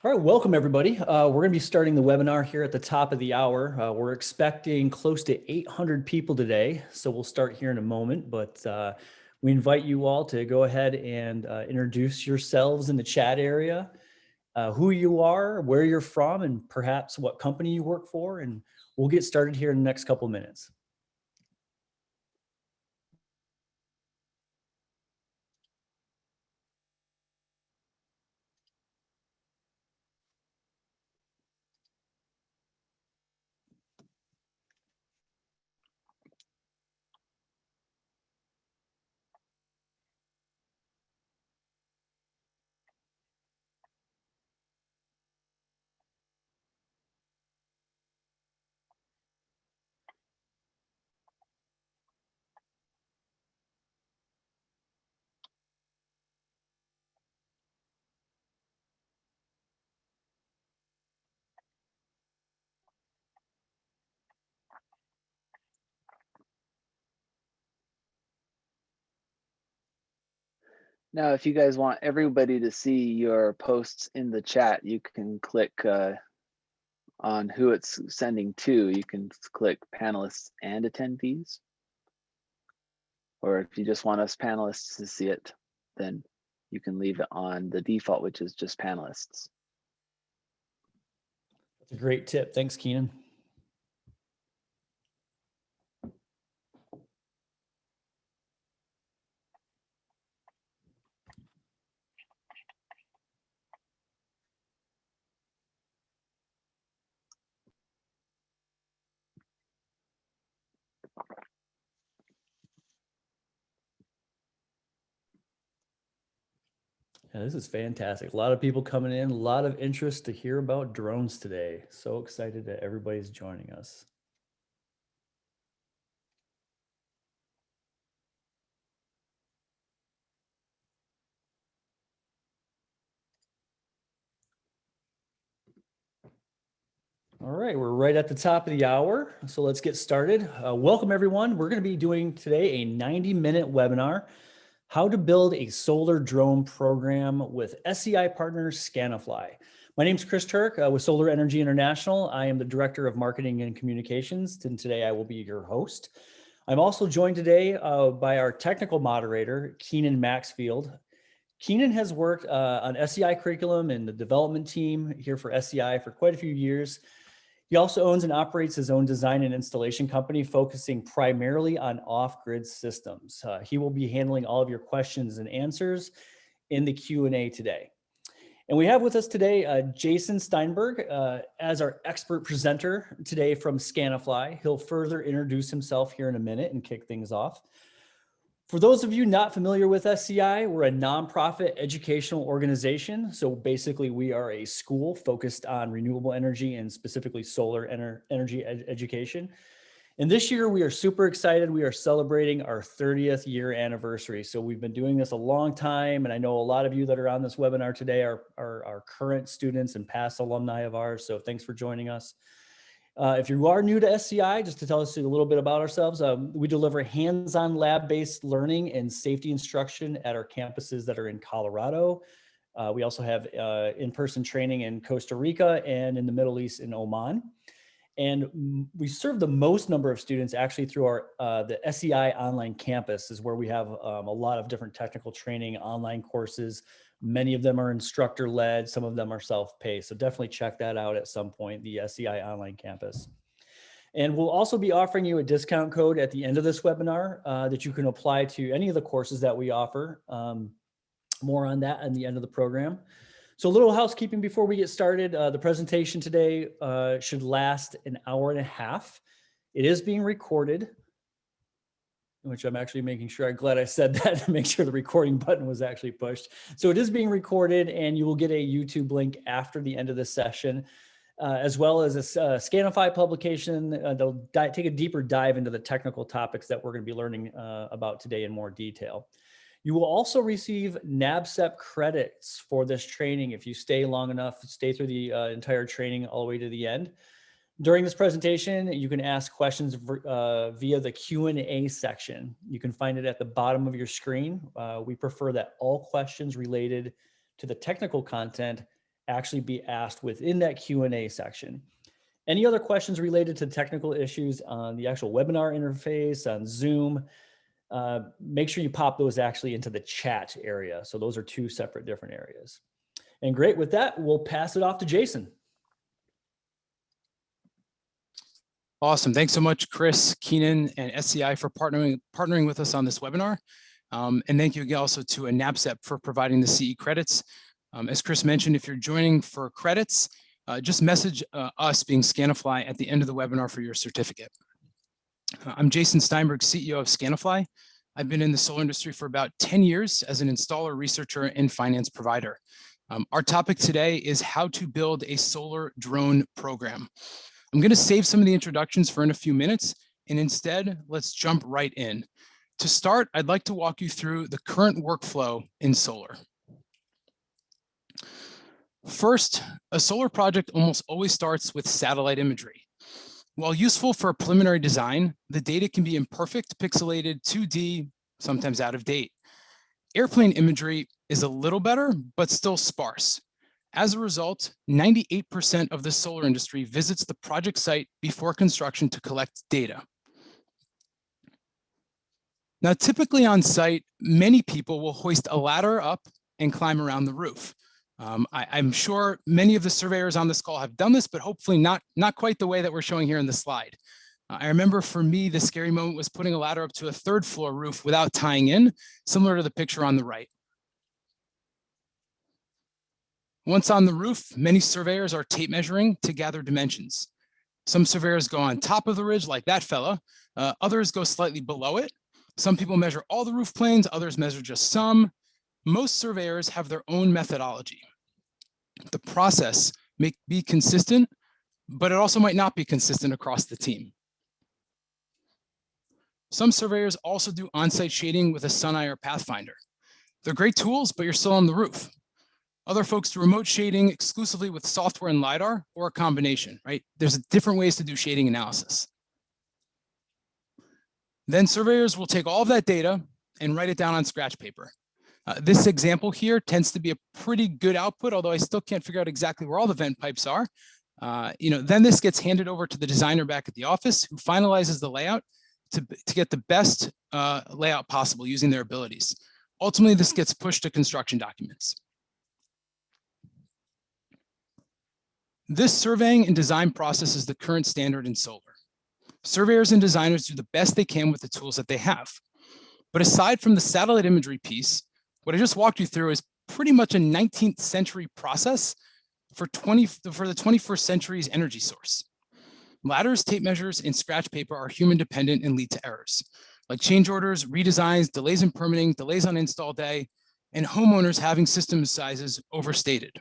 All right, welcome everybody. We're going to be starting the webinar here at the top of the hour. We're expecting close to 800 people today, so we'll start here in a moment, but we invite you all to go ahead and introduce yourselves in the chat area, who you are, where you're from, and perhaps what company you work for, and we'll get started here in the next couple of minutes. Now, if you guys want everybody to see your posts in the chat, you can click on who it's sending to. You can click panelists and attendees. Or if you just want us panelists to see it, then you can leave it on the default, which is just panelists. That's a great tip. Thanks, Keenan. Yeah, this is fantastic. A lot of people coming in, a lot of interest to hear about drones today. So excited that everybody's joining us. All right, we're right at the top of the hour, so let's get started. Welcome everyone. We're going to be doing today a 90-minute webinar, how to build a solar drone program with SCI partner Scanifly. My name is Chris Turk with Solar Energy International. I am the Director of Marketing and Communications, and today I will be your host. I'm also joined today by our technical moderator, Keenan Maxfield. Keenan has worked on SCI curriculum and the development team here for SCI for quite a few years. He also owns and operates his own design and installation company focusing primarily on off-grid systems. He will be handling all of your questions and answers in the Q&A today. And we have with us today Jason Steinberg as our expert presenter today from Scanifly. He'll further introduce himself here in a minute and kick things off. For those of you not familiar with SCI, we're a nonprofit educational organization. So basically we are a school focused on renewable energy and specifically solar energy education. And this year we are super excited. We are celebrating our 30th year anniversary. So we've been doing this a long time. And I know a lot of you that are on this webinar today are current students and past alumni of ours. So thanks for joining us. If you are new to SCI, just to tell us a little bit about ourselves, we deliver hands-on lab-based learning and safety instruction at our campuses that are in Colorado. We also have in-person training in Costa Rica and in the Middle East in Oman. And we serve the most number of students actually through our the SCI online campus is where we have a lot of different technical training online courses. Many of them are instructor led, some of them are self-paced. So definitely check that out at some point, the SCI online campus. And we'll also be offering you a discount code at the end of this webinar that you can apply to any of the courses that we offer. More on that at the end of the program. So a little housekeeping before we get started. The presentation today should last an hour and a half. It is being recorded, which I'm actually making sure, I'm glad I said that to make sure the recording button was actually pushed. So it is being recorded and you will get a YouTube link after the end of this session, as well as a Scanify publication that'll take a deeper dive into the technical topics that we're going to be learning about today in more detail. You will also receive NABCEP credits for this training if you stay long enough, stay through the entire training all the way to the end. During this presentation, you can ask questions via the Q&A section. You can find it at the bottom of your screen. We prefer that all questions related to the technical content actually be asked within that Q&A section. Any other questions related to technical issues on the actual webinar interface, on Zoom, make sure you pop those actually into the chat area. So those are two separate different areas. And great, with that, we'll pass it off to Jason. Awesome. Thanks so much, Chris, Keenan, and SCI for partnering with us on this webinar. And thank you again also to NABCEP for providing the CE credits. As Chris mentioned, if you're joining for credits, just message us, being Scanifly, at the end of the webinar for your certificate. I'm Jason Steinberg, CEO of Scanifly. I've been in the solar industry for about 10 years as an installer, researcher, and finance provider. Our topic today is how to build a solar drone program. I'm going to save some of the introductions for in a few minutes, and instead, let's jump right in. To start, I'd like to walk you through the current workflow in solar. First, a solar project almost always starts with satellite imagery. While useful for a preliminary design, the data can be imperfect, pixelated, 2D, sometimes out of date. Airplane imagery is a little better, but still sparse. As a result, 98% of the solar industry visits the project site before construction to collect data. Now, typically on site, many people will hoist a ladder up and climb around the roof. I'm sure many of the surveyors on this call have done this, but hopefully not quite the way that we're showing here in the slide. I remember for me, the scary moment was putting a ladder up to a third floor roof without tying in, similar to the picture on the right. Once on the roof, many surveyors are tape measuring to gather dimensions. Some surveyors go on top of the ridge like that fella. Others go slightly below it. Some people measure all the roof planes, others measure just some. Most surveyors have their own methodology. The process may be consistent, but it also might not be consistent across the team. Some surveyors also do on-site shading with a Suneye or Pathfinder. They're great tools, but you're still on the roof. Other folks do remote shading exclusively with software and LiDAR, or a combination, right? There's different ways to do shading analysis. Then surveyors will take all of that data and write it down on scratch paper. This example here tends to be a pretty good output, although I still can't figure out exactly where all the vent pipes are. Then this gets handed over to the designer back at the office, who finalizes the layout to get the best layout possible using their abilities. Ultimately, this gets pushed to construction documents. This surveying and design process is the current standard in solar. Surveyors and designers do the best they can with the tools that they have. But aside from the satellite imagery piece, what I just walked you through is pretty much a 19th century process for the 21st century's energy source. Ladders, tape measures, and scratch paper are human dependent and lead to errors, like change orders, redesigns, delays in permitting, delays on install day, and homeowners having system sizes overstated.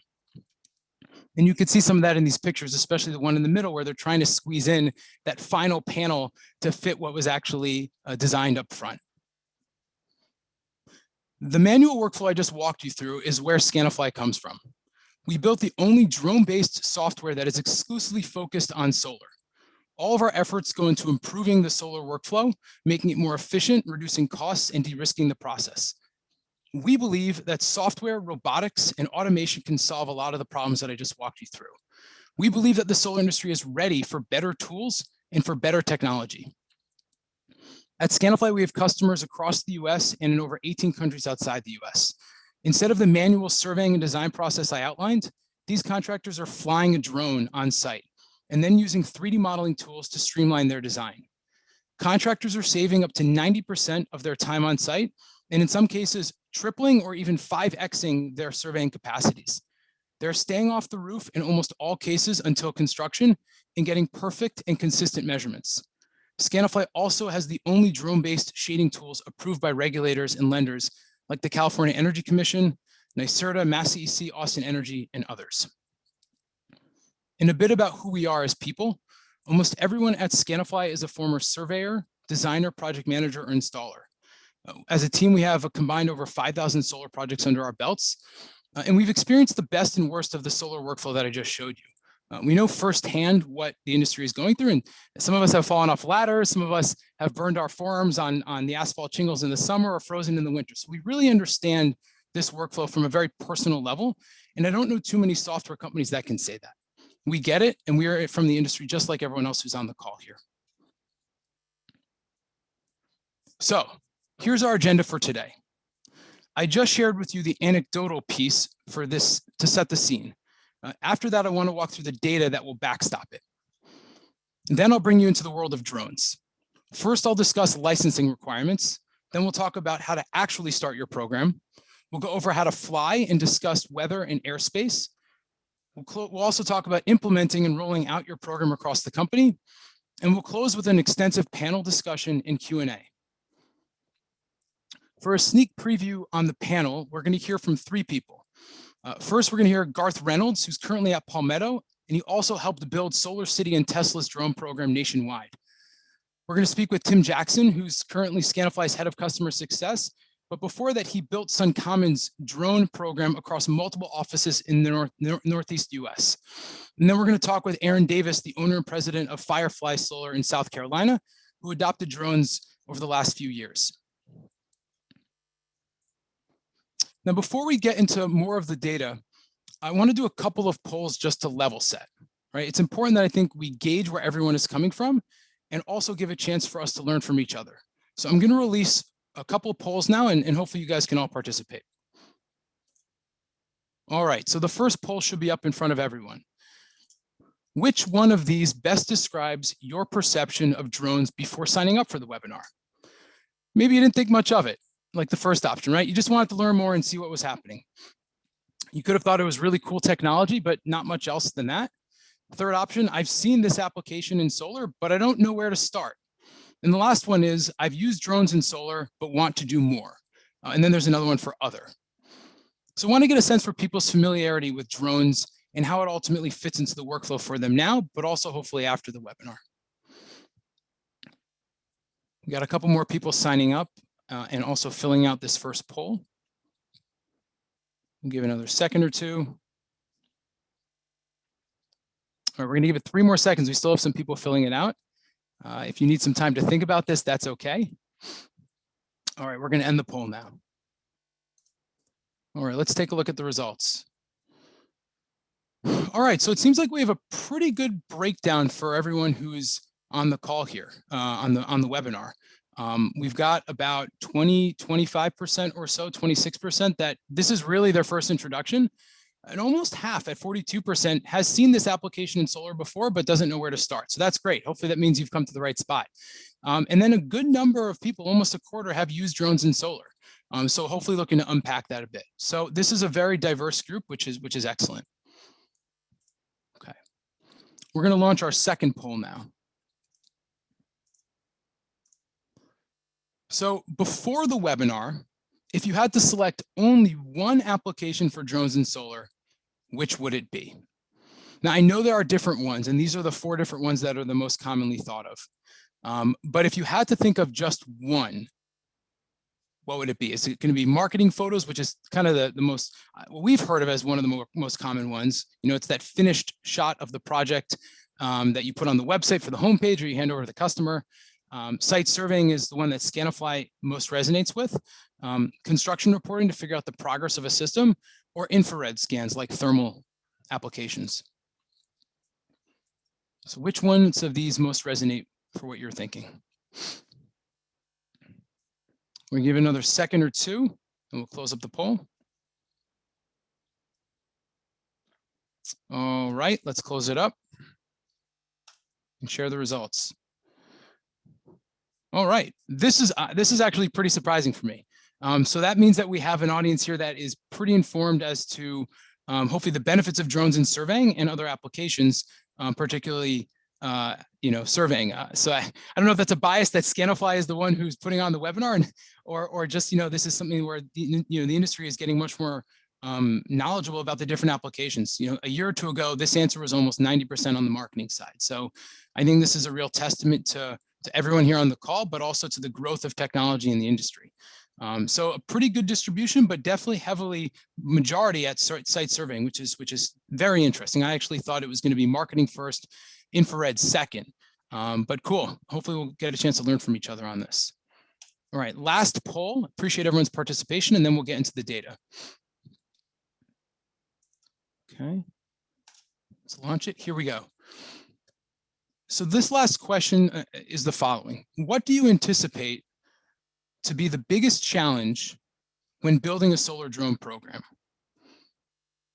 And you can see some of that in these pictures, especially the one in the middle where they're trying to squeeze in that final panel to fit what was actually designed up front. The manual workflow I just walked you through is where Scanifly comes from. We built the only drone-based software that is exclusively focused on solar. All of our efforts go into improving the solar workflow, making it more efficient, reducing costs, and de-risking the process. We believe that software, robotics, and automation can solve a lot of the problems that I just walked you through. We believe that the solar industry is ready for better tools and for better technology. At Scanifly, we have customers across the US and in over 18 countries outside the US. Instead of the manual surveying and design process I outlined, these contractors are flying a drone on site and then using 3D modeling tools to streamline their design. Contractors are saving up to 90% of their time on site, and in some cases, tripling or even 5xing their surveying capacities. They're staying off the roof in almost all cases until construction and getting perfect and consistent measurements. Scanifly also has the only drone-based shading tools approved by regulators and lenders like the California Energy Commission, NYSERDA, MassEC, Austin Energy, and others. And a bit about who we are as people. Almost everyone at Scanifly is a former surveyor, designer, project manager, or installer. As a team, we have a combined over 5,000 solar projects under our belts, and we've experienced the best and worst of the solar workflow that I just showed you. We know firsthand what the industry is going through, and some of us have fallen off ladders, some of us have burned our forearms on the asphalt shingles in the summer or frozen in the winter. So we really understand this workflow from a very personal level. And I don't know too many software companies that can say that. We get it, and we are from the industry just like everyone else who's on the call here. So here's our agenda for today. I just shared with you the anecdotal piece for this to set the scene. After that, I want to walk through the data that will backstop it. And then I'll bring you into the world of drones. First, I'll discuss licensing requirements. Then we'll talk about how to actually start your program. We'll go over how to fly and discuss weather and airspace. We'll also talk about implementing and rolling out your program across the company. And we'll close with an extensive panel discussion and Q&A. For a sneak preview on the panel, we're going to hear from 3 people. First, we're going to hear Garth Reynolds, who's currently at Palmetto, and he also helped build Solar City and Tesla's drone program nationwide. We're going to speak with Tim Jackson, who's currently Scanifly's head of customer success. But before that, he built SunCommon's drone program across multiple offices in the Northeast US. And then we're going to talk with Aaron Davis, the owner and president of Firefly Solar in South Carolina, who adopted drones over the last few years. Now, before we get into more of the data, I want to do a couple of polls just to level set, right? It's important that I think we gauge where everyone is coming from and also give a chance for us to learn from each other. So I'm going to release a couple of polls now, and hopefully you guys can all participate. All right, so the first poll should be up in front of everyone. Which one of these best describes your perception of drones before signing up for the webinar? Maybe you didn't think much of it, like the first option, right? You just wanted to learn more and see what was happening. You could have thought it was really cool technology, but not much else than that. Third option, I've seen this application in solar, but I don't know where to start. And the last one is, I've used drones in solar, but want to do more. And then there's another one for other. So I want to get a sense for people's familiarity with drones and how it ultimately fits into the workflow for them now, but also hopefully after the webinar. We got a couple more people signing up and also filling out this first poll. We'll give it another second or two. All right, we're going to give it 3 more seconds. We still have some people filling it out. If you need some time to think about this, that's okay. All right, we're going to end the poll now. All right, let's take a look at the results. All right, so it seems like we have a pretty good breakdown for everyone who's on the call here, on the webinar. We've got about 25% or so, 26% that this is really their first introduction. And almost half at 42% has seen this application in solar before, but doesn't know where to start. So that's great. Hopefully that means you've come to the right spot. And then a good number of people, almost a quarter, have used drones in solar. So hopefully looking to unpack that a bit. So this is a very diverse group, which is excellent. Okay. We're going to launch our second poll now. So before the webinar, if you had to select only one application for drones in solar, which would it be? Now, I know there are different ones, and these are the 4 different ones that are the most commonly thought of. But if you had to think of just one, what would it be? Is it going to be marketing photos, which is kind of the most, what we've heard of as one of the most common ones? You know, it's that finished shot of the project that you put on the website for the homepage or you hand over to the customer. Site surveying is the one that Scanifly most resonates with. Construction reporting to figure out the progress of a system, or infrared scans like thermal applications. So which ones of these most resonate for what you're thinking? We're gonna give it another second or two, and we'll close up the poll. All right, let's close it up and share the results. All right, this is actually pretty surprising for me. So that means that we have an audience here that is pretty informed as to hopefully the benefits of drones in surveying and other applications, particularly surveying. So I don't know if that's a bias that Scanifly is the one who's putting on the webinar, and, or just this is something where the industry is getting much more knowledgeable about the different applications. A year or two ago, this answer was almost 90% on the marketing side. So I think this is a real testament to everyone here on the call, but also to the growth of technology in the industry. So a pretty good distribution, but definitely heavily majority at site surveying, which is very interesting. I actually thought it was going to be marketing first, infrared second, but cool. Hopefully we'll get a chance to learn from each other on this. All right, last poll. Appreciate everyone's participation, and then we'll get into the data. Okay, let's launch it. Here we go. So this last question is the following. What do you anticipate to be the biggest challenge when building a solar drone program?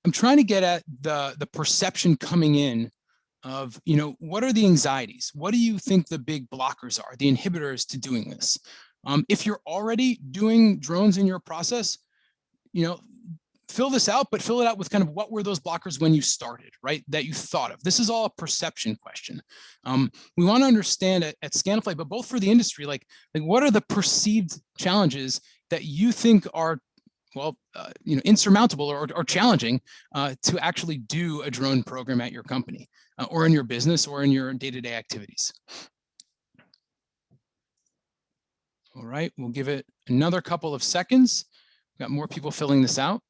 I'm trying to get at the perception coming in of, what are the anxieties? What do you think the big blockers are, the inhibitors to doing this? If you're already doing drones in your process, fill this out, but fill it out with kind of what were those blockers when you started, right? That you thought of. This is all a perception question. We want to understand at Scanifly, but both for the industry, like what are the perceived challenges that you think are, insurmountable or challenging to actually do a drone program at your company or in your business or in your day-to-day activities. All right, we'll give it another couple of seconds. We've got more people filling this out.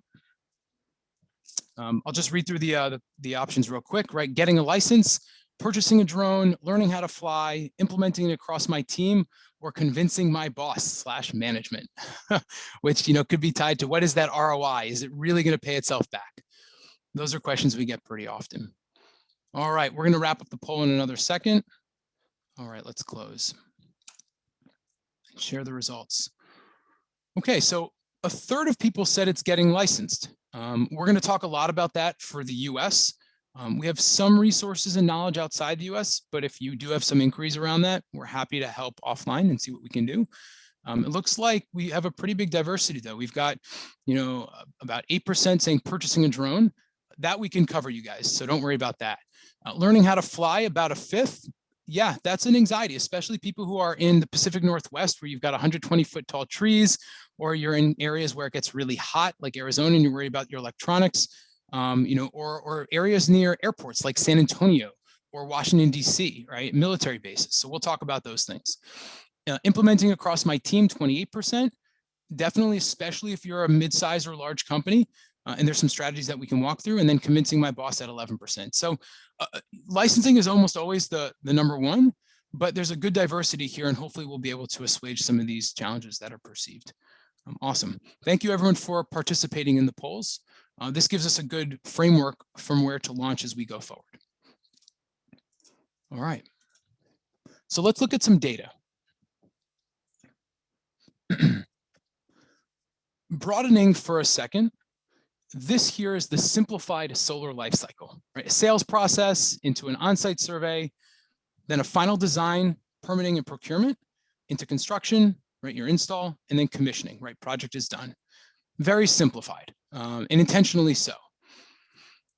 I'll just read through the options real quick, right? Getting a license, purchasing a drone, learning how to fly, implementing it across my team, or convincing my boss / management, which, could be tied to what is that ROI? Is it really going to pay itself back? Those are questions we get pretty often. All right, we're going to wrap up the poll in another second. All right, let's close. Share the results. Okay, so a third of people said it's getting licensed. We're going to talk a lot about that for the US. We have some resources and knowledge outside the US, but if you do have some inquiries around that, we're happy to help offline and see what we can do. It looks like we have a pretty big diversity though. We've got, about 8% saying purchasing a drone. That we can cover, you guys, so don't worry about that. Learning how to fly, about a fifth. Yeah, that's an anxiety, especially people who are in the Pacific Northwest where you've got 120-foot tall trees, or you're in areas where it gets really hot, like Arizona, and you're worried about your electronics, or areas near airports like San Antonio or Washington, D.C., right? Military bases. So we'll talk about those things. Implementing across my team, 28%. Definitely, especially if you're a mid-size or large company. And there's some strategies that we can walk through, and then convincing my boss at 11%. So licensing is almost always the number one, but there's a good diversity here, and hopefully we'll be able to assuage some of these challenges that are perceived. Awesome. Thank you everyone for participating in the polls. This gives us a good framework from where to launch as we go forward. All right. So let's look at some data. Broadening for a second. This here is the simplified solar lifecycle, right? A sales process into an on-site survey, then a final design, permitting and procurement, into construction, right? Your install, and then commissioning, right? Project is done. Very simplified, and intentionally so.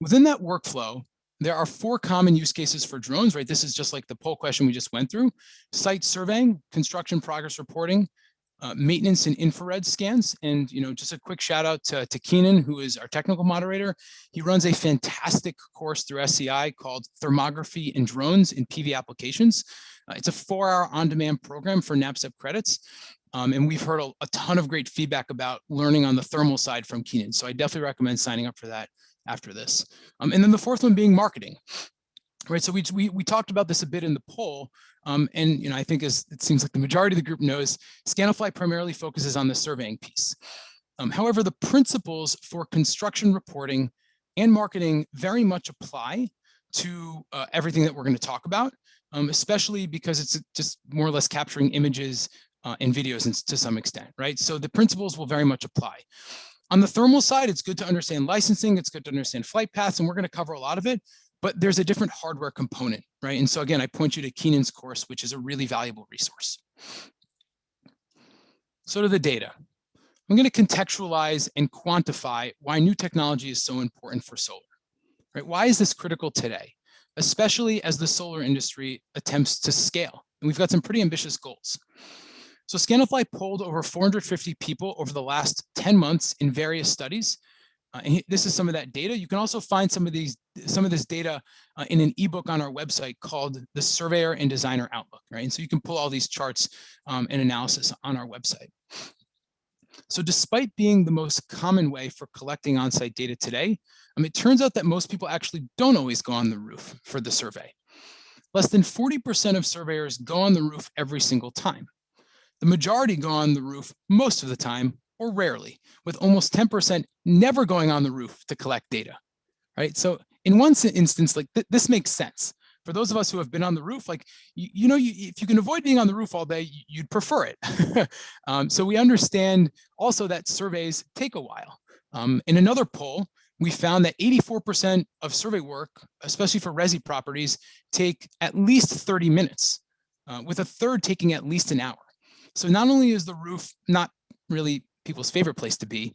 Within that workflow, there are 4 common use cases for drones, right? This is just like the poll question we just went through. Site surveying, construction progress reporting, maintenance and infrared scans. And, just a quick shout out to Keenan, who is our technical moderator. He runs a fantastic course through SCI called Thermography and Drones in PV Applications. It's a 4-hour on-demand program for NAPCEP credits. And we've heard a ton of great feedback about learning on the thermal side from Keenan. So I definitely recommend signing up for that after this. And then the fourth one being marketing. Right, so we talked about this a bit in the poll, and I think as it seems like the majority of the group knows, Scanifly primarily focuses on the surveying piece. However, the principles for construction reporting and marketing very much apply to everything that we're going to talk about, especially because it's just more or less capturing images and videos to some extent, right? So the principles will very much apply. On the thermal side, it's good to understand licensing, it's good to understand flight paths, and we're going to cover a lot of it. But there's a different hardware component, right? And so again, I point you to Keenan's course, which is a really valuable resource. So to the data. I'm going to contextualize and quantify why new technology is so important for solar, right? Why is this critical today, especially as the solar industry attempts to scale? And we've got some pretty ambitious goals. So Scanifly polled over 450 people over the last 10 months in various studies. And this is some of that data. You can also find some of this data in an ebook on our website called the Surveyor and Designer Outlook, right? And so you can pull all these charts and analysis on our website. So despite being the most common way for collecting on-site data today, it turns out that most people actually don't always go on the roof for the survey. Less than 40% of surveyors go on the roof every single time. The majority go on the roof most of the time or rarely, with almost 10% never going on the roof to collect data, right? So in one instance, like this makes sense. For those of us who have been on the roof, like, if you can avoid being on the roof all day, you'd prefer it. So we understand also that surveys take a while. In another poll, we found that 84% of survey work, especially for resi properties, take at least 30 minutes, with a third taking at least an hour. So not only is the roof not really people's favorite place to be,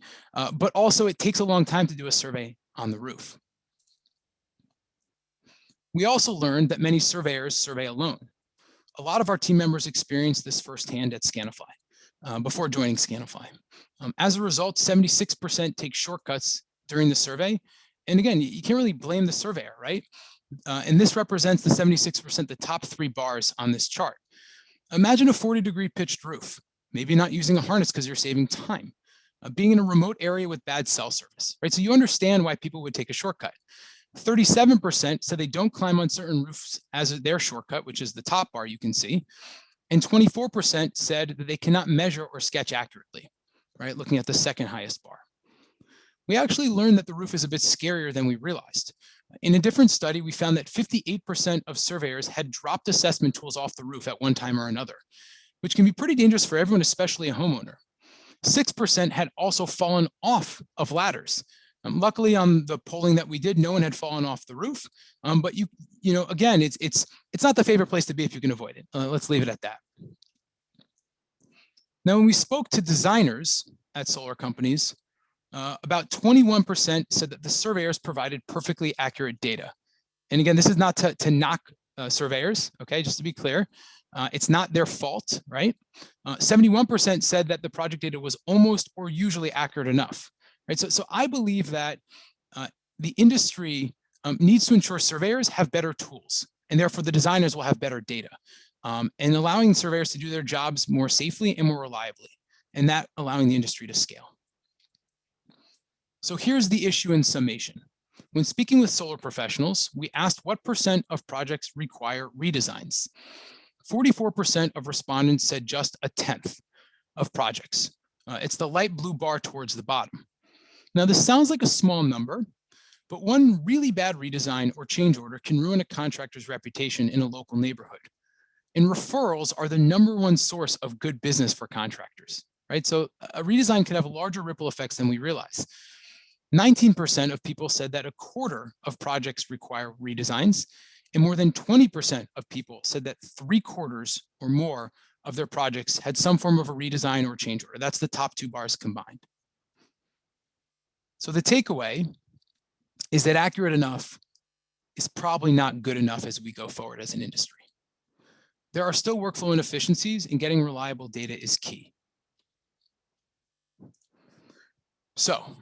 but also it takes a long time to do a survey on the roof. We also learned that many surveyors survey alone. A lot of our team members experienced this firsthand at Scanifly before joining Scanifly. As a result, 76% take shortcuts during the survey. And again, you can't really blame the surveyor, right? And this represents the 76%, the top 3 bars on this chart. Imagine a 40-degree pitched roof, maybe not using a harness because you're saving time, being in a remote area with bad cell service, right? So you understand why people would take a shortcut. 37% said they don't climb on certain roofs as their shortcut, which is the top bar you can see. And 24% said that they cannot measure or sketch accurately, right? Looking at the second highest bar. We actually learned that the roof is a bit scarier than we realized. In a different study, we found that 58% of surveyors had dropped assessment tools off the roof at one time or another, which can be pretty dangerous for everyone, especially a homeowner. 6% had also fallen off of ladders. Luckily, on the polling that we did, no one had fallen off the roof. But again, it's not the favorite place to be if you can avoid it. Let's leave it at that. Now, when we spoke to designers at solar companies, about 21% said that the surveyors provided perfectly accurate data. And again, this is not to knock surveyors, okay, just to be clear. It's not their fault, right? 71% said that the project data was almost or usually accurate enough, right? So I believe that the industry needs to ensure surveyors have better tools, and therefore the designers will have better data, and allowing surveyors to do their jobs more safely and more reliably, and that allowing the industry to scale. So here's the issue in summation. When speaking with solar professionals, we asked what % of projects require redesigns. 44% of respondents said just 1/10 of projects. It's the light blue bar towards the bottom. Now, this sounds like a small number, but one really bad redesign or change order can ruin a contractor's reputation in a local neighborhood. And referrals are the #1 source of good business for contractors, right? So a redesign could have larger ripple effects than we realize. 19% of people said that 1/4 of projects require redesigns, and more than 20% of people said that 3/4 or more of their projects had some form of a redesign or change order. That's the top 2 bars combined. So the takeaway is that accurate enough is probably not good enough as we go forward as an industry. There are still workflow inefficiencies, and getting reliable data is key. So,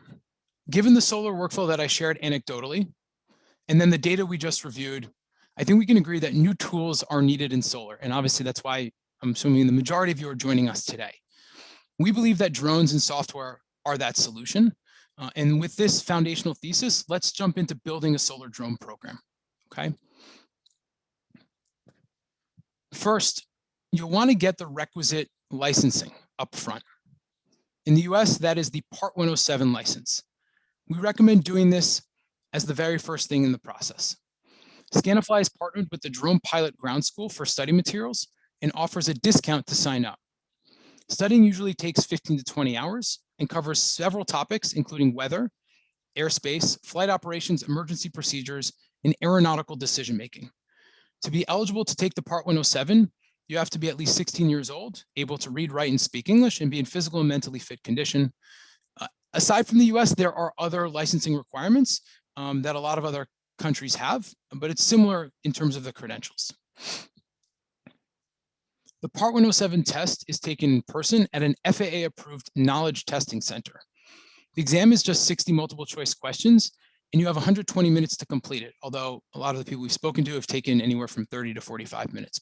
given the solar workflow that I shared anecdotally, and then the data we just reviewed, I think we can agree that new tools are needed in solar. And obviously that's why I'm assuming the majority of you are joining us today. We believe that drones and software are that solution. And with this foundational thesis, let's jump into building a solar drone program, okay? First, you'll want to get the requisite licensing up front. In the US, that is the Part 107 license. We recommend doing this as the very first thing in the process. Scanifly is partnered with the Drone Pilot Ground School for study materials and offers a discount to sign up. Studying usually takes 15 to 20 hours and covers several topics, including weather, airspace, flight operations, emergency procedures, and aeronautical decision-making. To be eligible to take the Part 107, you have to be at least 16 years old, able to read, write, and speak English, and be in physical and mentally fit condition. Aside from the US, there are other licensing requirements that a lot of other countries have, but it's similar in terms of the credentials. The Part 107 test is taken in person at an FAA-approved knowledge testing center. The exam is just 60 multiple choice questions, and you have 120 minutes to complete it, although a lot of the people we've spoken to have taken anywhere from 30 to 45 minutes.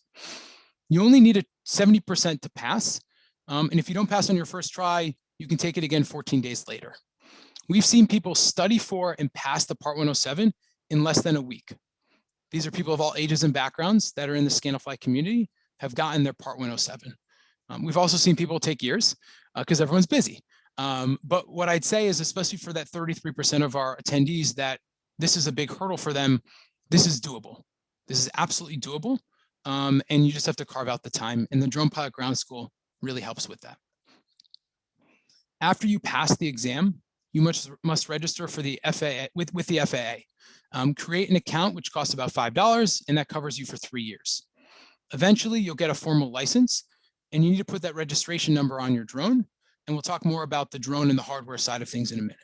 You only need a 70% to pass, and if you don't pass on your first try, you can take it again 14 days later. We've seen people study for and pass the Part 107 in less than a week. These are people of all ages and backgrounds that are in the Scanifly community, have gotten their Part 107. We've also seen people take years because everyone's busy. But what I'd say is, especially for that 33% of our attendees that this is a big hurdle for them, this is doable. This is absolutely doable. And you just have to carve out the time. And the Drone Pilot Ground School really helps with that. After you pass the exam, you must register for the FAA with the FAA. Create an account, which costs about $5, and that covers you for 3 years. Eventually, you'll get a formal license, and you need to put that registration number on your drone. And we'll talk more about the drone and the hardware side of things in a minute.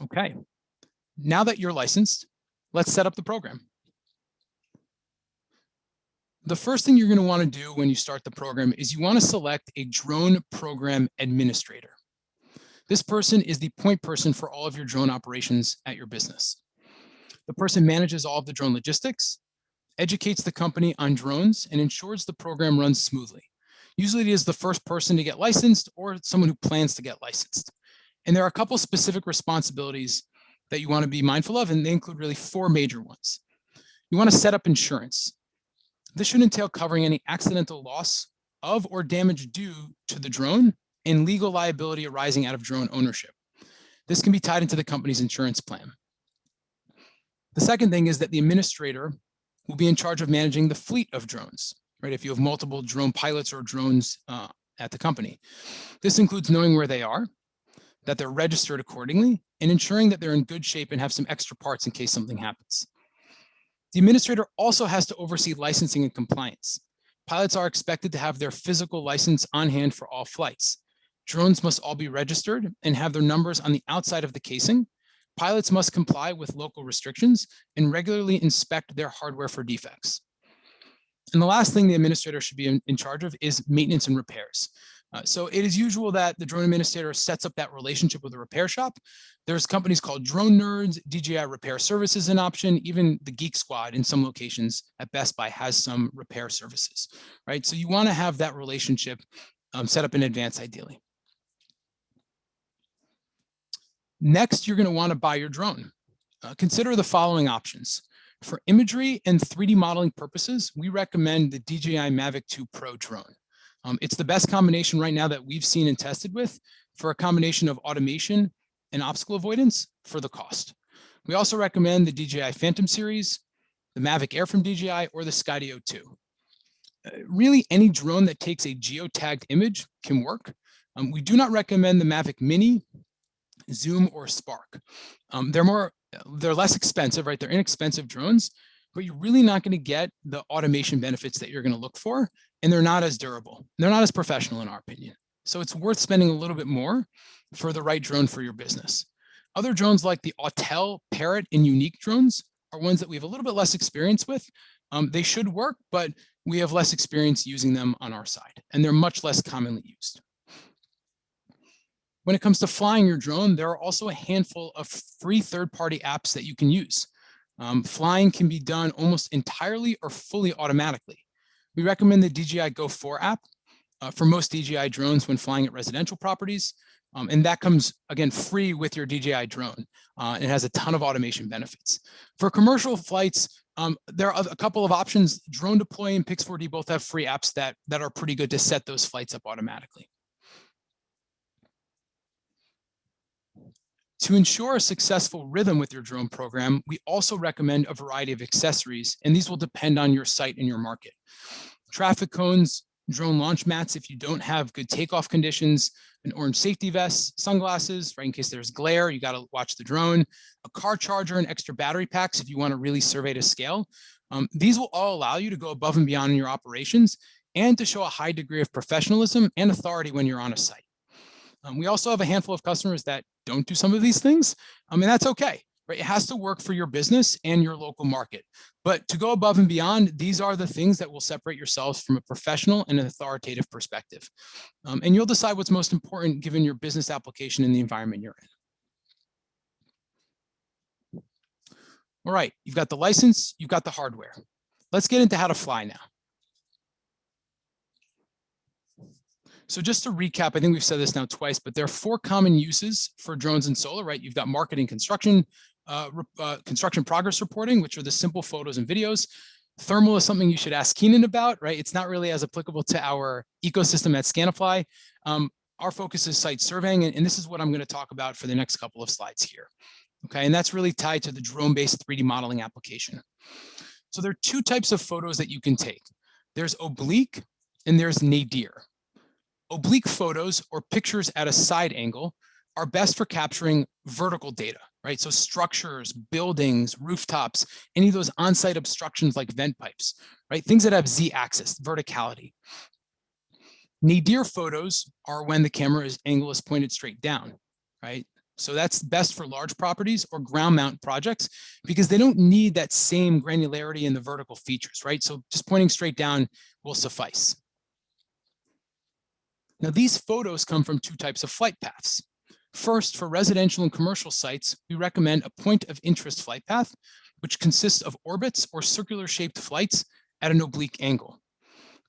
Okay, now that you're licensed, let's set up the program. The first thing you're going to want to do when you start the program is you want to select a drone program administrator. This person is the point person for all of your drone operations at your business. The person manages all of the drone logistics, educates the company on drones, and ensures the program runs smoothly. Usually it is the first person to get licensed or someone who plans to get licensed. And there are a couple specific responsibilities that you want to be mindful of, and they include really 4 major ones. You want to set up insurance. This should entail covering any accidental loss of or damage due to the drone and legal liability arising out of drone ownership. This can be tied into the company's insurance plan. The second thing is that the administrator will be in charge of managing the fleet of drones, right? If you have multiple drone pilots or drones at the company. This includes knowing where they are, that they're registered accordingly, and ensuring that they're in good shape and have some extra parts in case something happens. The administrator also has to oversee licensing and compliance. Pilots are expected to have their physical license on hand for all flights. Drones must all be registered and have their numbers on the outside of the casing. Pilots must comply with local restrictions and regularly inspect their hardware for defects. And the last thing the administrator should be in charge of is maintenance and repairs. So it is usual that the drone administrator sets up that relationship with a repair shop. There's companies called Drone Nerds, DJI Repair Services an option, even the Geek Squad in some locations at Best Buy has some repair services, right? So you want to have that relationship set up in advance, ideally. Next, you're going to want to buy your drone. Consider the following options. For imagery and 3D modeling purposes, we recommend the DJI Mavic 2 Pro drone. It's the best combination right now that we've seen and tested with for a combination of automation and obstacle avoidance for the cost. We also recommend the DJI Phantom series, the Mavic Air from DJI, or the Skydio 2. Really, any drone that takes a geotagged image can work. We do not recommend the Mavic Mini, Zoom, or Spark. They're less expensive, right? They're inexpensive drones, but you're really not going to get the automation benefits that you're going to look for, and they're not as durable. They're not as professional in our opinion. So it's worth spending a little bit more for the right drone for your business. Other drones like the Autel, Parrot, and Unique drones are ones that we have a little bit less experience with. They should work, but we have less experience using them on our side, and they're much less commonly used. When it comes to flying your drone, there are also a handful of free third-party apps that you can use. Flying can be done almost entirely or fully automatically. We recommend the DJI Go 4 app for most DJI drones when flying at residential properties. And that comes, again, free with your DJI drone. It has a ton of automation benefits. For commercial flights, there are a couple of options. Drone Deploy and Pix4D both have free apps that are pretty good to set those flights up automatically. To ensure a successful rhythm with your drone program, we also recommend a variety of accessories, and these will depend on your site and your market. Traffic cones, drone launch mats if you don't have good takeoff conditions, an orange safety vest, sunglasses, right, in case there's glare, you got to watch the drone, a car charger, and extra battery packs if you want to really survey to scale. These will all allow you to go above and beyond in your operations and to show a high degree of professionalism and authority when you're on a site. We also have a handful of customers that don't do some of these things, and that's okay, right? It has to work for your business and your local market. But to go above and beyond, these are the things that will separate yourselves from a professional and an authoritative perspective. And you'll decide what's most important given your business application and the environment you're in. All right, you've got the license, you've got the hardware. Let's get into how to fly now. So just to recap, I think we've said this now twice, but there are 4 common uses for drones and solar, right? You've got marketing, construction, construction progress reporting, which are the simple photos and videos. Thermal is something you should ask Keenan about, right? It's not really as applicable to our ecosystem at Scanifly. Our focus is site surveying, and this is what I'm going to talk about for the next couple of slides here. Okay, and that's really tied to the drone-based 3D modeling application. So there are two types of photos that you can take. There's oblique and there's nadir. Oblique photos, or pictures at a side angle, are best for capturing vertical data, right? So structures, buildings, rooftops, any of those on-site obstructions like vent pipes, right? Things that have z-axis, verticality. Nadir photos are when the camera's angle is pointed straight down, right? So that's best for large properties or ground mount projects because they don't need that same granularity in the vertical features, right? So just pointing straight down will suffice. Now, these photos come from two types of flight paths. First, for residential and commercial sites, we recommend a point of interest flight path, which consists of orbits or circular shaped flights at an oblique angle.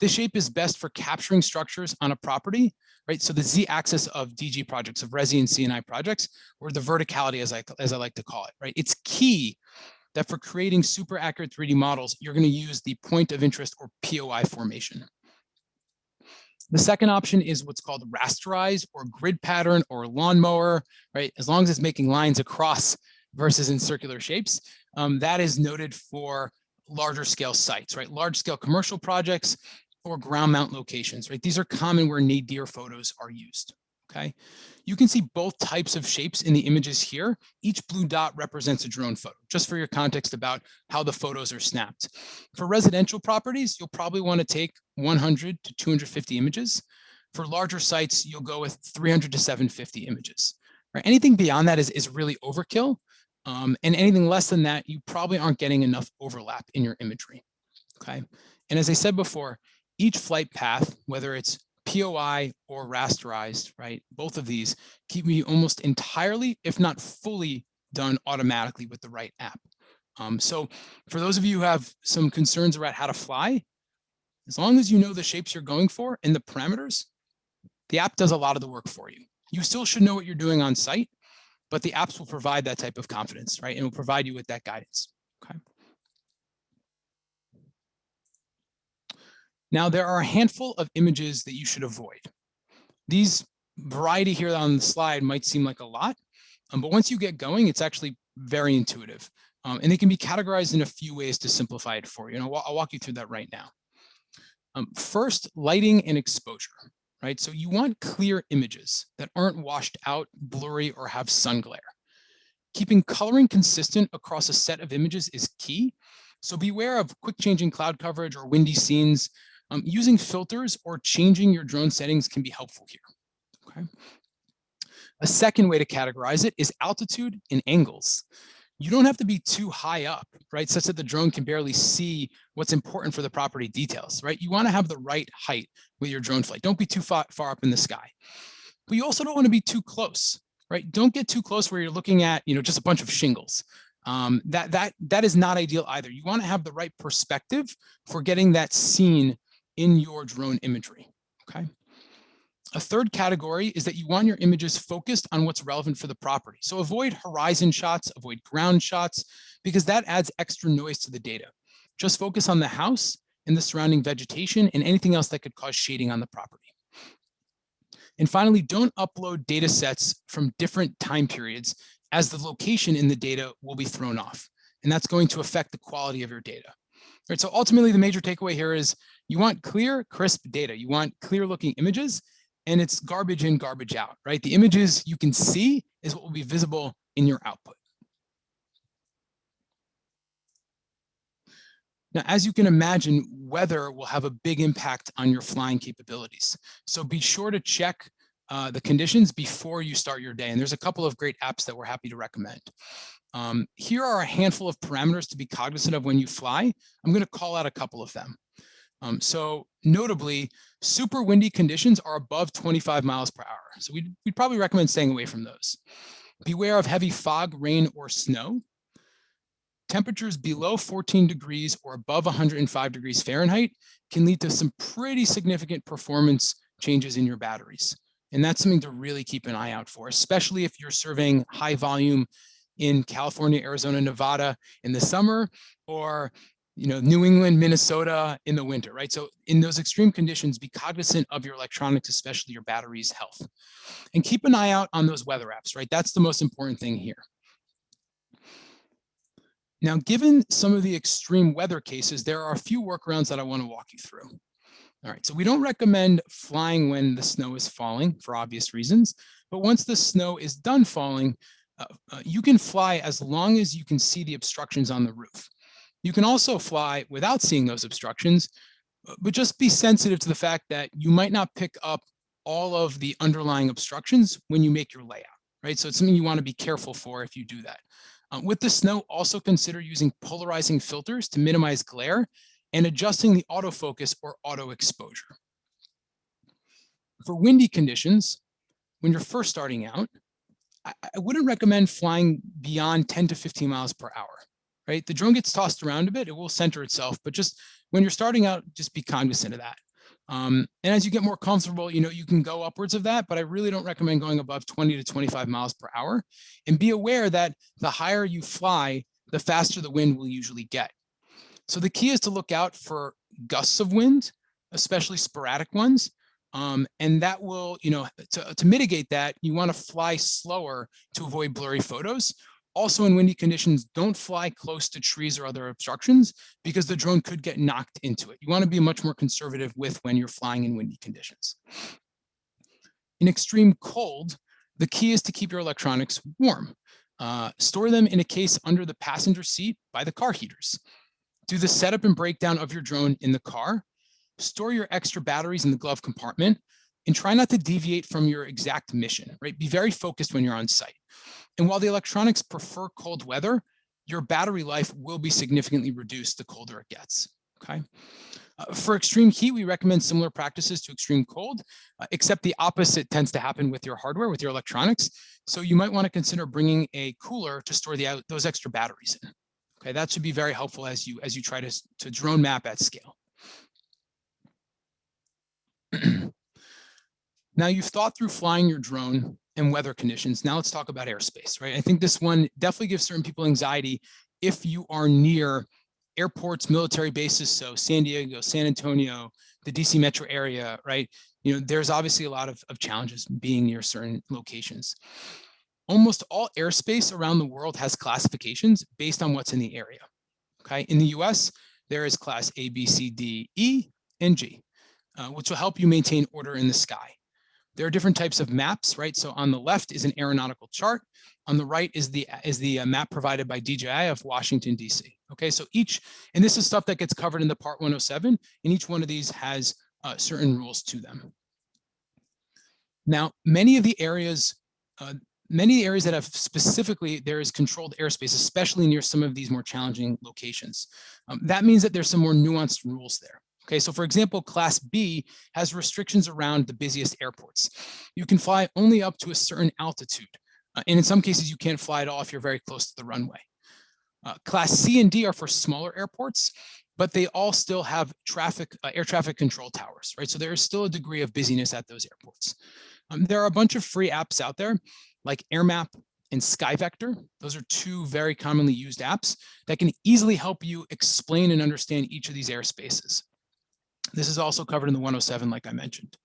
This shape is best for capturing structures on a property, right? So the z-axis of DG projects, of Resi and CNI projects, or the verticality as I like to call it, right? It's key that for creating super accurate 3D models, you're going to use the point of interest or POI formation. The second option is what's called rasterized or grid pattern or lawnmower, right? As long as it's making lines across versus in circular shapes, that is noted for larger scale sites, right? Large scale commercial projects or ground mount locations, right? These are common where nadir photos are used, okay? You can see both types of shapes in the images here. Each blue dot represents a drone photo, just for your context about how the photos are snapped. For residential properties, you'll probably want to take 100 to 250 images. For larger sites, you'll go with 300 to 750 images. Right? Anything beyond that is really overkill. And anything less than that, you probably aren't getting enough overlap in your imagery, okay? And as I said before, each flight path, whether it's POI or rasterized, right? Both of these keep me almost entirely, if not fully, done automatically with the right app. So for those of you who have some concerns about how to fly, as long as you know the shapes you're going for and the parameters, the app does a lot of the work for you. You still should know what you're doing on site, but the apps will provide that type of confidence, right? And will provide you with that guidance, okay? Now, there are a handful of images that you should avoid. These variety here on the slide might seem like a lot, but once you get going, it's actually very intuitive. And they can be categorized in a few ways to simplify it for you. And I'll walk you through that right now. First, lighting and exposure, right? So you want clear images that aren't washed out, blurry, or have sun glare. Keeping coloring consistent across a set of images is key. So beware of quick changing cloud coverage or windy scenes. Using filters or changing your drone settings can be helpful here, okay? A second way to categorize it is altitude and angles. You don't have to be too high up, right? Such that the drone can barely see what's important for the property details, right? You want to have the right height with your drone flight. Don't be too far up in the sky. But you also don't want to be too close, right? Don't get too close where you're looking at, just a bunch of shingles. That is not ideal either. You want to have the right perspective for getting that scene in your drone imagery, okay? A third category is that you want your images focused on what's relevant for the property. So avoid horizon shots, avoid ground shots, because that adds extra noise to the data. Just focus on the house and the surrounding vegetation and anything else that could cause shading on the property. And finally, don't upload data sets from different time periods, as the location in the data will be thrown off. And that's going to affect the quality of your data. Right, so ultimately, the major takeaway here is you want clear, crisp data. You want clear looking images, and it's garbage in, garbage out, right? The images you can see is what will be visible in your output. Now, as you can imagine, weather will have a big impact on your flying capabilities. So be sure to check the conditions before you start your day. And there's a couple of great apps that we're happy to recommend. Here are a handful of parameters to be cognizant of when you fly. I'm going to call out a couple of them. So notably, super windy conditions are above 25 miles per hour. So we'd probably recommend staying away from those. Beware of heavy fog, rain, or snow. Temperatures below 14 degrees or above 105 degrees Fahrenheit can lead to some pretty significant performance changes in your batteries. And that's something to really keep an eye out for, especially if you're surveying high volume in California, Arizona, Nevada in the summer, or New England, Minnesota in the winter, right? So in those extreme conditions, be cognizant of your electronics, especially your battery's health. And keep an eye out on those weather apps, right? That's the most important thing here. Now, given some of the extreme weather cases, there are a few workarounds that I want to walk you through. All right, so we don't recommend flying when the snow is falling for obvious reasons, but once the snow is done falling, you can fly as long as you can see the obstructions on the roof. You can also fly without seeing those obstructions, but just be sensitive to the fact that you might not pick up all of the underlying obstructions when you make your layout, right? So it's something you want to be careful for if you do that. With the snow, also consider using polarizing filters to minimize glare and adjusting the autofocus or auto exposure. For windy conditions, when you're first starting out, I wouldn't recommend flying beyond 10 to 15 miles per hour, right? The drone gets tossed around a bit, it will center itself, but just when you're starting out, just be cognizant of that. And as you get more comfortable, you can go upwards of that, but I really don't recommend going above 20 to 25 miles per hour. And be aware that the higher you fly, the faster the wind will usually get. So the key is to look out for gusts of wind, especially sporadic ones. And that will, to mitigate that, you want to fly slower to avoid blurry photos. Also, in windy conditions, don't fly close to trees or other obstructions because the drone could get knocked into it. You want to be much more conservative with when you're flying in windy conditions. In extreme cold, the key is to keep your electronics warm. Store them in a case under the passenger seat by the car heaters. Do the setup and breakdown of your drone in the car. Store your extra batteries in the glove compartment and try not to deviate from your exact mission, right? Be very focused when you're on site. And while the electronics prefer cold weather, your battery life will be significantly reduced the colder it gets, okay? For extreme heat, we recommend similar practices to extreme cold, except the opposite tends to happen with your hardware, with your electronics. So you might want to consider bringing a cooler to store those extra batteries in. Okay, that should be very helpful as you try to drone map at scale. Now you've thought through flying your drone and weather conditions. Now let's talk about airspace, right? I think this one definitely gives certain people anxiety if you are near airports, military bases, so San Diego, San Antonio, the DC metro area, right? There's obviously a lot of challenges being near certain locations. Almost all airspace around the world has classifications based on what's in the area, okay? In the US, there is class A, B, C, D, E, and G, which will help you maintain order in the sky. There are different types of maps, right? So on the left is an aeronautical chart. On the right is the map provided by DJI of Washington, DC. Okay, so and this is stuff that gets covered in the Part 107, and each one of these has certain rules to them. Now, many of the areas that have specifically, there is controlled airspace, especially near some of these more challenging locations. That means that there's some more nuanced rules there. Okay, so for example, Class B has restrictions around the busiest airports. You can fly only up to a certain altitude, and in some cases, you can't fly at all if you're very close to the runway. Class C and D are for smaller airports, but they all still have air traffic control towers, right? So there is still a degree of busyness at those airports. There are a bunch of free apps out there, like AirMap and SkyVector. Those are two very commonly used apps that can easily help you explain and understand each of these airspaces. This is also covered in the 107, like I mentioned.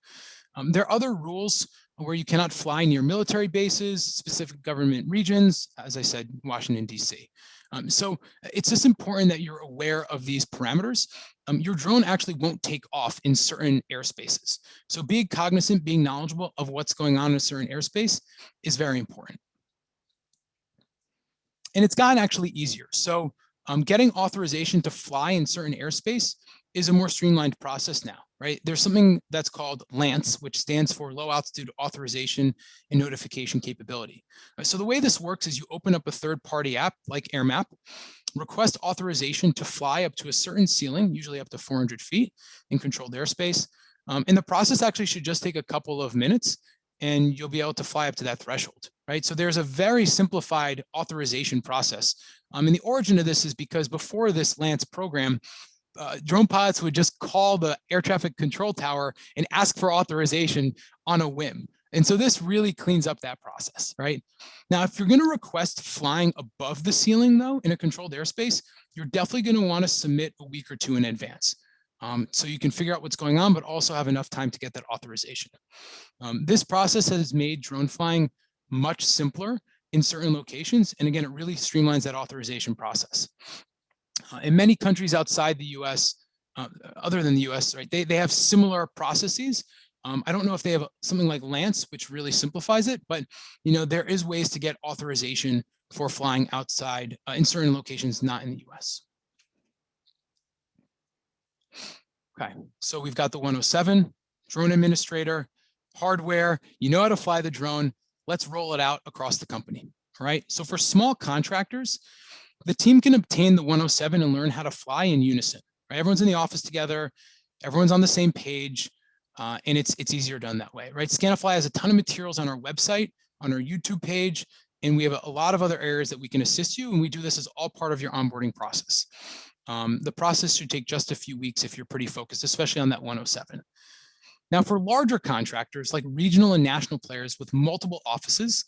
There are other rules where you cannot fly near military bases, specific government regions, as I said, Washington, DC. So it's just important that you're aware of these parameters. Your drone actually won't take off in certain airspaces. So being cognizant, being knowledgeable of what's going on in a certain airspace is very important. And it's gotten actually easier. So getting authorization to fly in certain airspace is a more streamlined process now, right? There's something that's called LAANC, which stands for Low Altitude Authorization and Notification Capability. So the way this works is you open up a third-party app like AirMap, request authorization to fly up to a certain ceiling, usually up to 400 feet in controlled airspace. And the process actually should just take a couple of minutes and you'll be able to fly up to that threshold, right? So there's a very simplified authorization process. And the origin of this is because before this LAANC program, drone pilots would just call the air traffic control tower and ask for authorization on a whim. And so this really cleans up that process, right? Now, if you're going to request flying above the ceiling, though, in a controlled airspace, you're definitely going to want to submit a week or two in advance. So you can figure out what's going on, but also have enough time to get that authorization. This process has made drone flying much simpler in certain locations. And again, it really streamlines that authorization process. In many countries outside the US, other than the US, right, they have similar processes. I don't know if they have something like LAANC, which really simplifies it, but there is ways to get authorization for flying outside in certain locations, not in the US. Okay, so we've got the 107, drone administrator, hardware, you know how to fly the drone, let's roll it out across the company, all right? So for small contractors, the team can obtain the 107 and learn how to fly in unison, right? Everyone's in the office together, everyone's on the same page, and it's easier done that way, right? Scanifly has a ton of materials on our website, on our YouTube page, and we have a lot of other areas that we can assist you, and we do this as all part of your onboarding process. The process should take just a few weeks if you're pretty focused, especially on that 107. Now, for larger contractors like regional and national players with multiple offices,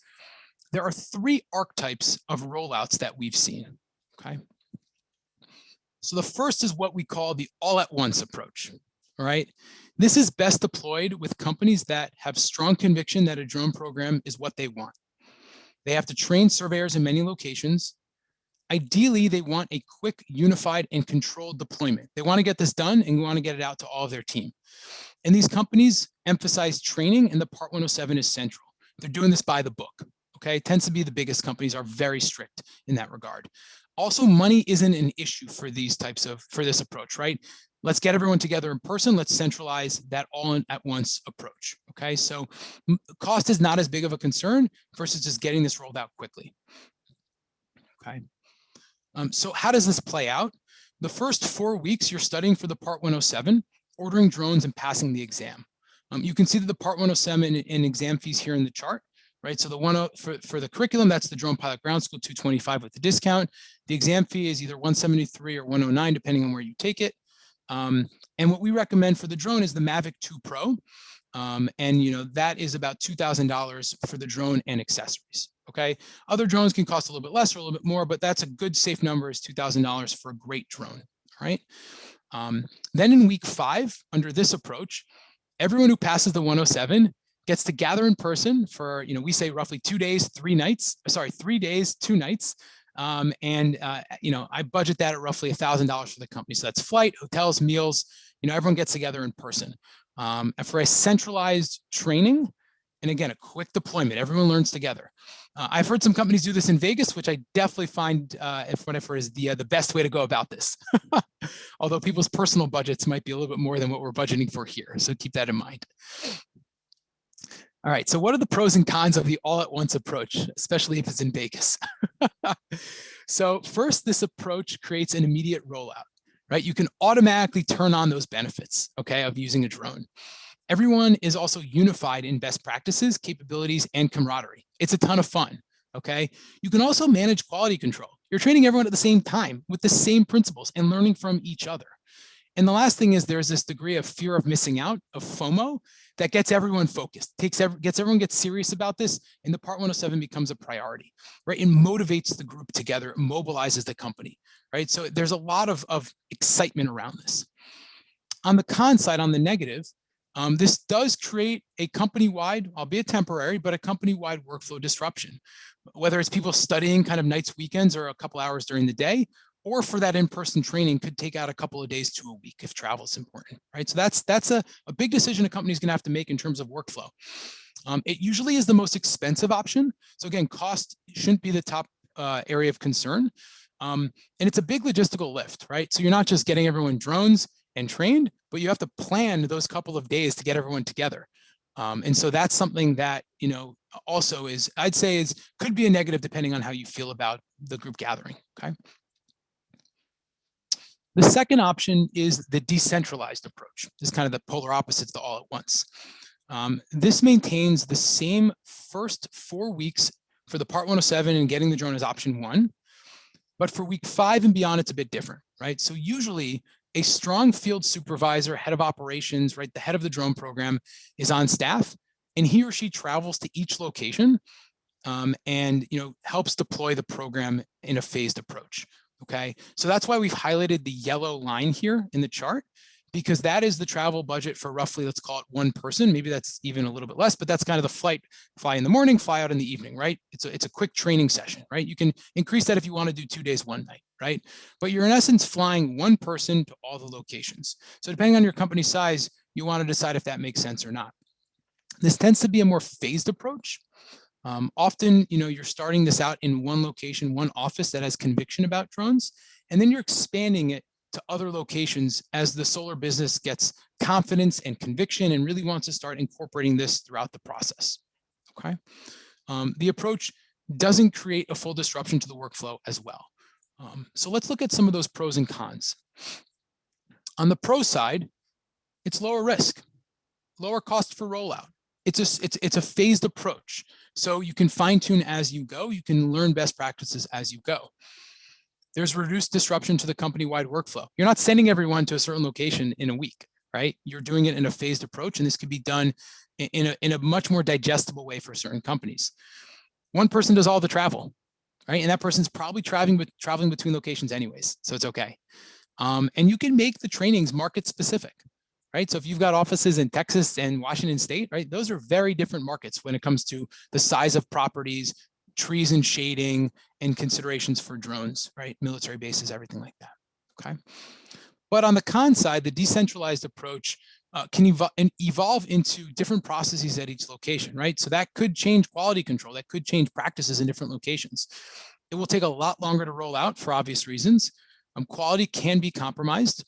there are 3 archetypes of rollouts that we've seen, okay? So the first is what we call the all-at-once approach, all right? This is best deployed with companies that have strong conviction that a drone program is what they want. They have to train surveyors in many locations. Ideally, they want a quick, unified, and controlled deployment. They want to get this done and want to get it out to all of their team. And these companies emphasize training, and the Part 107 is central. They're doing this by the book, okay? It tends to be the biggest companies are very strict in that regard. Also, money isn't an issue for these types of, for this approach, right? Let's get everyone together in person. Let's centralize that all at once approach, okay? So cost is not as big of a concern versus just getting this rolled out quickly, okay? So how does this play out? The first 4 weeks, you're studying for the Part 107, ordering drones and passing the exam. You can see that the Part 107 and exam fees here in the chart, right? So the for the curriculum, that's the Drone Pilot Ground School 225 with the discount. The exam fee is either 173 or 109, depending on where you take it. And what we recommend for the drone is the Mavic 2 Pro. And that is about $2,000 for the drone and accessories. Okay, other drones can cost a little bit less or a little bit more, but that's a good safe number, is $2,000 for a great drone. All right. Then in week 5, under this approach, everyone who passes the 107 gets to gather in person for, we say roughly 2 days, 3 nights. Sorry, 3 days, 2 nights. I budget that at roughly $1,000 for the company. So that's flight, hotels, meals. Everyone gets together in person. And for a centralized training, and again, a quick deployment, everyone learns together. I've heard some companies do this in Vegas, which I definitely find is the best way to go about this. Although people's personal budgets might be a little bit more than what we're budgeting for here. So keep that in mind. All right, so what are the pros and cons of the all-at-once approach, especially if it's in Vegas? So first, this approach creates an immediate rollout, right? You can automatically turn on those benefits, okay, of using a drone. Everyone is also unified in best practices, capabilities, and camaraderie. It's a ton of fun, okay? You can also manage quality control. You're training everyone at the same time with the same principles and learning from each other. And the last thing is there's this degree of fear of missing out, of FOMO, that gets everyone focused, everyone serious about this, and the Part 107 becomes a priority, right? It motivates the group together, it mobilizes the company, right? So there's a lot of excitement around this. On the con side, on the negative, this does create a company-wide, albeit temporary, but a company-wide workflow disruption, whether it's people studying kind of nights, weekends, or a couple hours during the day, or for that in-person training could take out a couple of days to a week if travel is important, right? So that's a big decision a company's gonna have to make in terms of workflow. It usually is the most expensive option. So again, cost shouldn't be the top area of concern. And it's a big logistical lift, right? So you're not just getting everyone drones and trained, but you have to plan those couple of days to get everyone together. And so that's something that, also is, I'd say could be a negative depending on how you feel about the group gathering, okay? The second option is the decentralized approach. This is kind of the polar opposite to all at once. This maintains the same first 4 weeks for the Part 107 and getting the drone as option 1. But for week 5 and beyond, it's a bit different, right? So usually a strong field supervisor, head of operations, right, the head of the drone program is on staff, and he or she travels to each location and helps deploy the program in a phased approach. Okay, so that's why we've highlighted the yellow line here in the chart, because that is the travel budget for roughly, let's call it one person. Maybe that's even a little bit less, but that's kind of the fly in the morning, fly out in the evening, right? It's a quick training session, right? You can increase that if you want to do 2 days, 1 night, right? But you're in essence flying one person to all the locations. So depending on your company size, you want to decide if that makes sense or not. This tends to be a more phased approach. Often, you're starting this out in one location, one office that has conviction about drones, and then you're expanding it to other locations as the solar business gets confidence and conviction and really wants to start incorporating this throughout the process. Okay, the approach doesn't create a full disruption to the workflow as well. So let's look at some of those pros and cons. On the pro side, it's lower risk, lower cost for rollout. It's a phased approach. So you can fine tune as you go. You can learn best practices as you go. There's reduced disruption to the company-wide workflow. You're not sending everyone to a certain location in a week, right? You're doing it in a phased approach, and this could be done in a much more digestible way for certain companies. One person does all the travel, right? And that person's probably traveling between locations anyways, so it's okay. And you can make the trainings market specific, right? So if you've got offices in Texas and Washington State, right, those are very different markets when it comes to the size of properties, trees and shading, and considerations for drones, right? Military bases, everything like that, okay? But on the con side, the decentralized approach can evolve into different processes at each location, right? So that could change quality control, that could change practices in different locations. It will take a lot longer to roll out for obvious reasons. Quality can be compromised.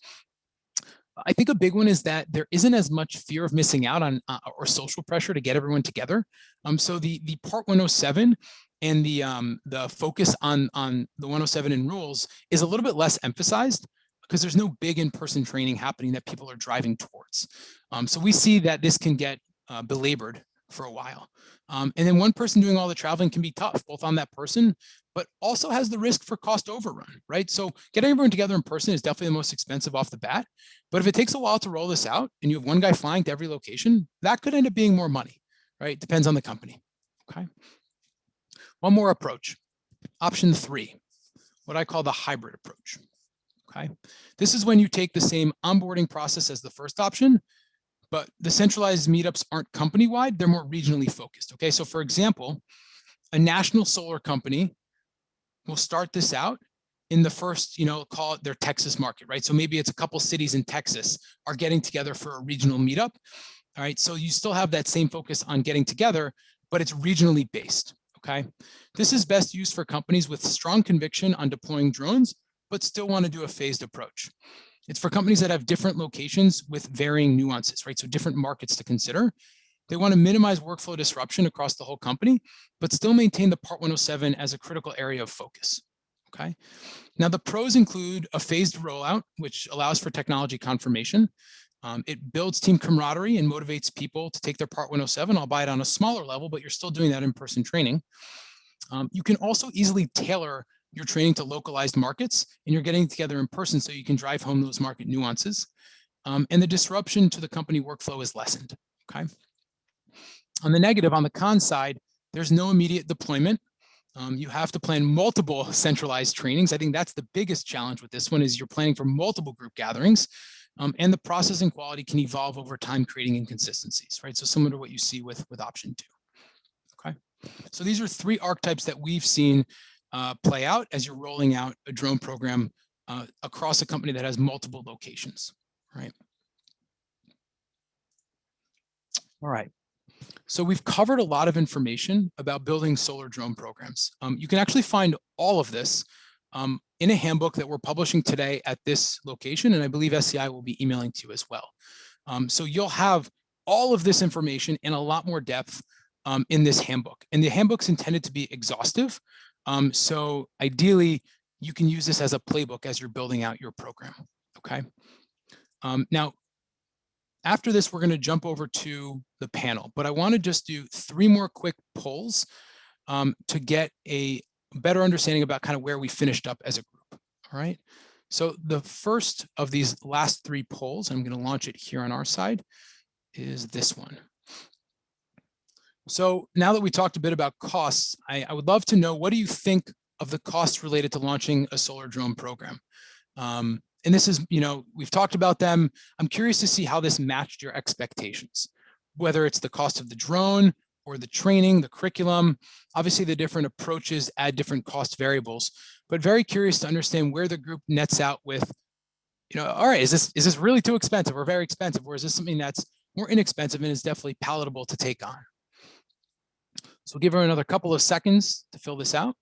I think a big one is that there isn't as much fear of missing out on or social pressure to get everyone together. So the Part 107 and the focus on the 107 and rules is a little bit less emphasized because there's no big in-person training happening that people are driving towards. So we see that this can get belabored for a while. And then one person doing all the traveling can be tough, both on that person, but also has the risk for cost overrun, right? So getting everyone together in person is definitely the most expensive off the bat. But if it takes a while to roll this out and you have one guy flying to every location, that could end up being more money, right? Depends on the company, okay? One more approach, option 3, what I call the hybrid approach, okay? This is when you take the same onboarding process as the first option, but the centralized meetups aren't company-wide, they're more regionally focused, okay? So for example, a national solar company will start this out in the first, call it their Texas market, right? So maybe it's a couple cities in Texas are getting together for a regional meetup, all right? So you still have that same focus on getting together, but it's regionally based, okay? This is best used for companies with strong conviction on deploying drones, but still want to do a phased approach. It's for companies that have different locations with varying nuances, right? So different markets to consider. They want to minimize workflow disruption across the whole company, but still maintain the Part 107 as a critical area of focus, okay? Now, the pros include a phased rollout, which allows for technology confirmation. It builds team camaraderie and motivates people to take their Part 107, albeit on a smaller level, but you're still doing that in-person training. You can also easily tailor your training to localized markets, and you're getting together in person so you can drive home those market nuances. And the disruption to the company workflow is lessened, okay? On the negative, on the con side, there's no immediate deployment. You have to plan multiple centralized trainings. I think that's the biggest challenge with this one is you're planning for multiple group gatherings, and the process and quality can evolve over time, creating inconsistencies, right? So similar to what you see with option 2, okay? So these are 3 archetypes that we've seen play out as you're rolling out a drone program across a company that has multiple locations, right? All right. So we've covered a lot of information about building solar drone programs. You can actually find all of this in a handbook that we're publishing today at this location, and I believe SCI will be emailing to you as well. So you'll have all of this information in a lot more depth in this handbook. And the handbook's intended to be exhaustive. So ideally, you can use this as a playbook as you're building out your program, okay? Now, after this, we're going to jump over to the panel, but I want to just do 3 more quick polls to get a better understanding about kind of where we finished up as a group, all right? So the first of these last 3 polls, I'm going to launch it here on our side, is this one. So now that we talked a bit about costs, I would love to know, what do you think of the costs related to launching a solar drone program? And this is, we've talked about them. I'm curious to see how this matched your expectations, whether it's the cost of the drone or the training, the curriculum. Obviously, the different approaches add different cost variables, but very curious to understand where the group nets out with, all right, is this really too expensive or very expensive, or is this something that's more inexpensive and is definitely palatable to take on? So we'll give her another couple of seconds to fill this out.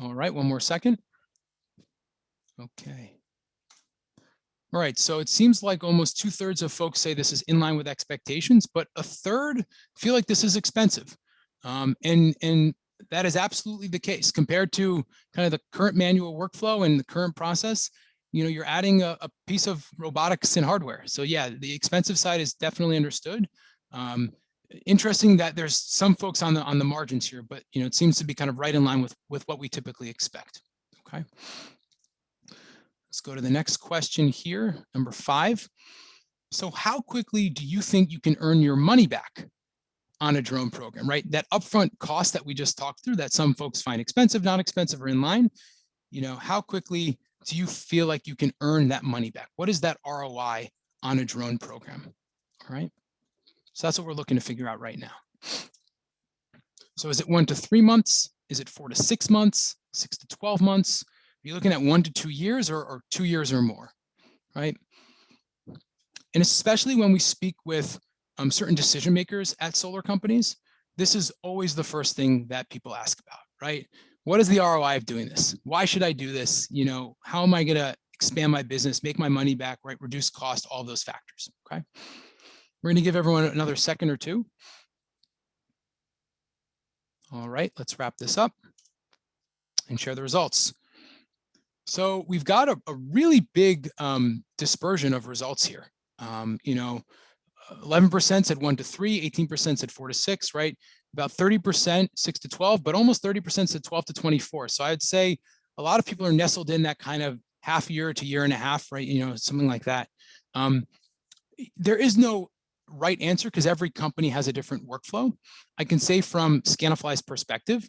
All right, one more second. Okay. All right, so it seems like almost 2/3 of folks say this is in line with expectations, but a third feel like this is expensive. And that is absolutely the case compared to kind of the current manual workflow and the current process. You're adding a piece of robotics and hardware. So yeah, the expensive side is definitely understood. Interesting that there's some folks on the margins here, but it seems to be kind of right in line with what we typically expect. Okay. Let's go to the next question here, number 5. So how quickly do you think you can earn your money back on a drone program, right? That upfront cost that we just talked through that some folks find expensive, not expensive, or in line, how quickly do you feel like you can earn that money back? What is that ROI on a drone program? All right. So that's what we're looking to figure out right now. So is it 1 to 3 months? Is it 4 to 6 months, 6 to 12 months? Are you looking at 1 to 2 years or 2 years or more, right? And especially when we speak with certain decision makers at solar companies, this is always the first thing that people ask about, right? What is the ROI of doing this? Why should I do this? How am I going to expand my business, make my money back, right? Reduce cost, all those factors, okay? We're going to give everyone another second or two. All right, let's wrap this up and share the results. So we've got a really big dispersion of results here. 11% said 1 to 3, 18% said 4 to 6, right? About 30% 6 to 12, but almost 30% said 12 to 24. So I'd say a lot of people are nestled in that kind of half year to year and a half, right? Something like that. There is no right answer because every company has a different workflow. I can say from Scanifly's perspective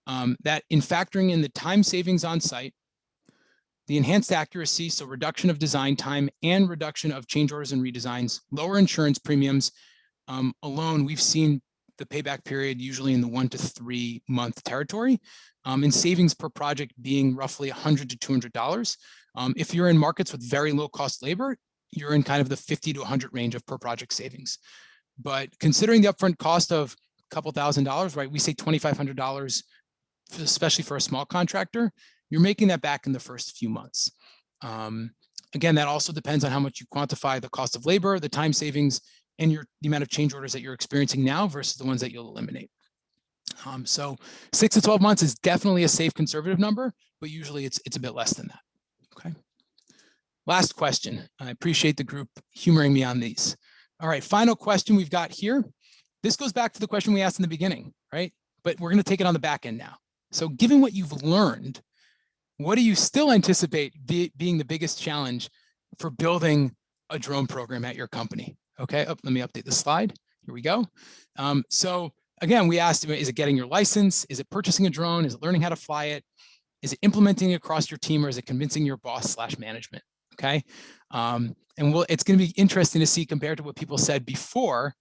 that in factoring in the time savings on site, the enhanced accuracy, so reduction of design time and reduction of change orders and redesigns, lower insurance premiums alone, we've seen the payback period usually in the 1 to 3 month territory, and savings per project being roughly $100 to $200. If you're in markets with very low cost labor, you're in kind of the 50 to 100 range of per project savings. But considering the upfront cost of a couple $1,000s, right? We say $2,500, especially for a small contractor, you're making that back in the first few months. Again, that also depends on how much you quantify the cost of labor, the time savings, and the amount of change orders that you're experiencing now versus the ones that you'll eliminate. So 6 to 12 months is definitely a safe conservative number, but usually it's a bit less than that. Okay. Last question. I appreciate the group humoring me on these. All right, final question we've got here. This goes back to the question we asked in the beginning, right? But we're going to take it on the back end now. So given what you've learned, what do you still anticipate being the biggest challenge for building a drone program at your company? Okay, let me update the slide. Here we go. So again, we asked, is it getting your license? Is it purchasing a drone? Is it learning how to fly it? Is it implementing it across your team, or is it convincing your boss/management? Okay, and it's going to be interesting to see compared to what people said before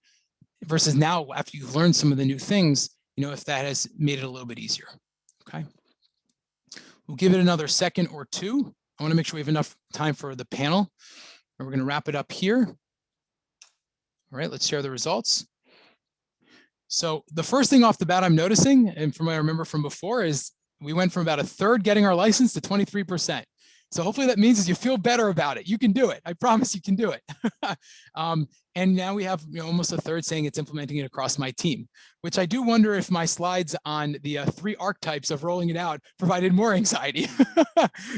versus now after you've learned some of the new things, if that has made it a little bit easier. Okay. We'll give it another second or two. I want to make sure we have enough time for the panel. And we're going to wrap it up here. All right, let's share the results. So the first thing off the bat I'm noticing, and from what I remember from before, is we went from about a third getting our license to 23%. So hopefully that means you feel better about it. You can do it. I promise you can do it. And now we have almost a third saying it's implementing it across my team, which I do wonder if my slides on the 3 archetypes of rolling it out provided more anxiety.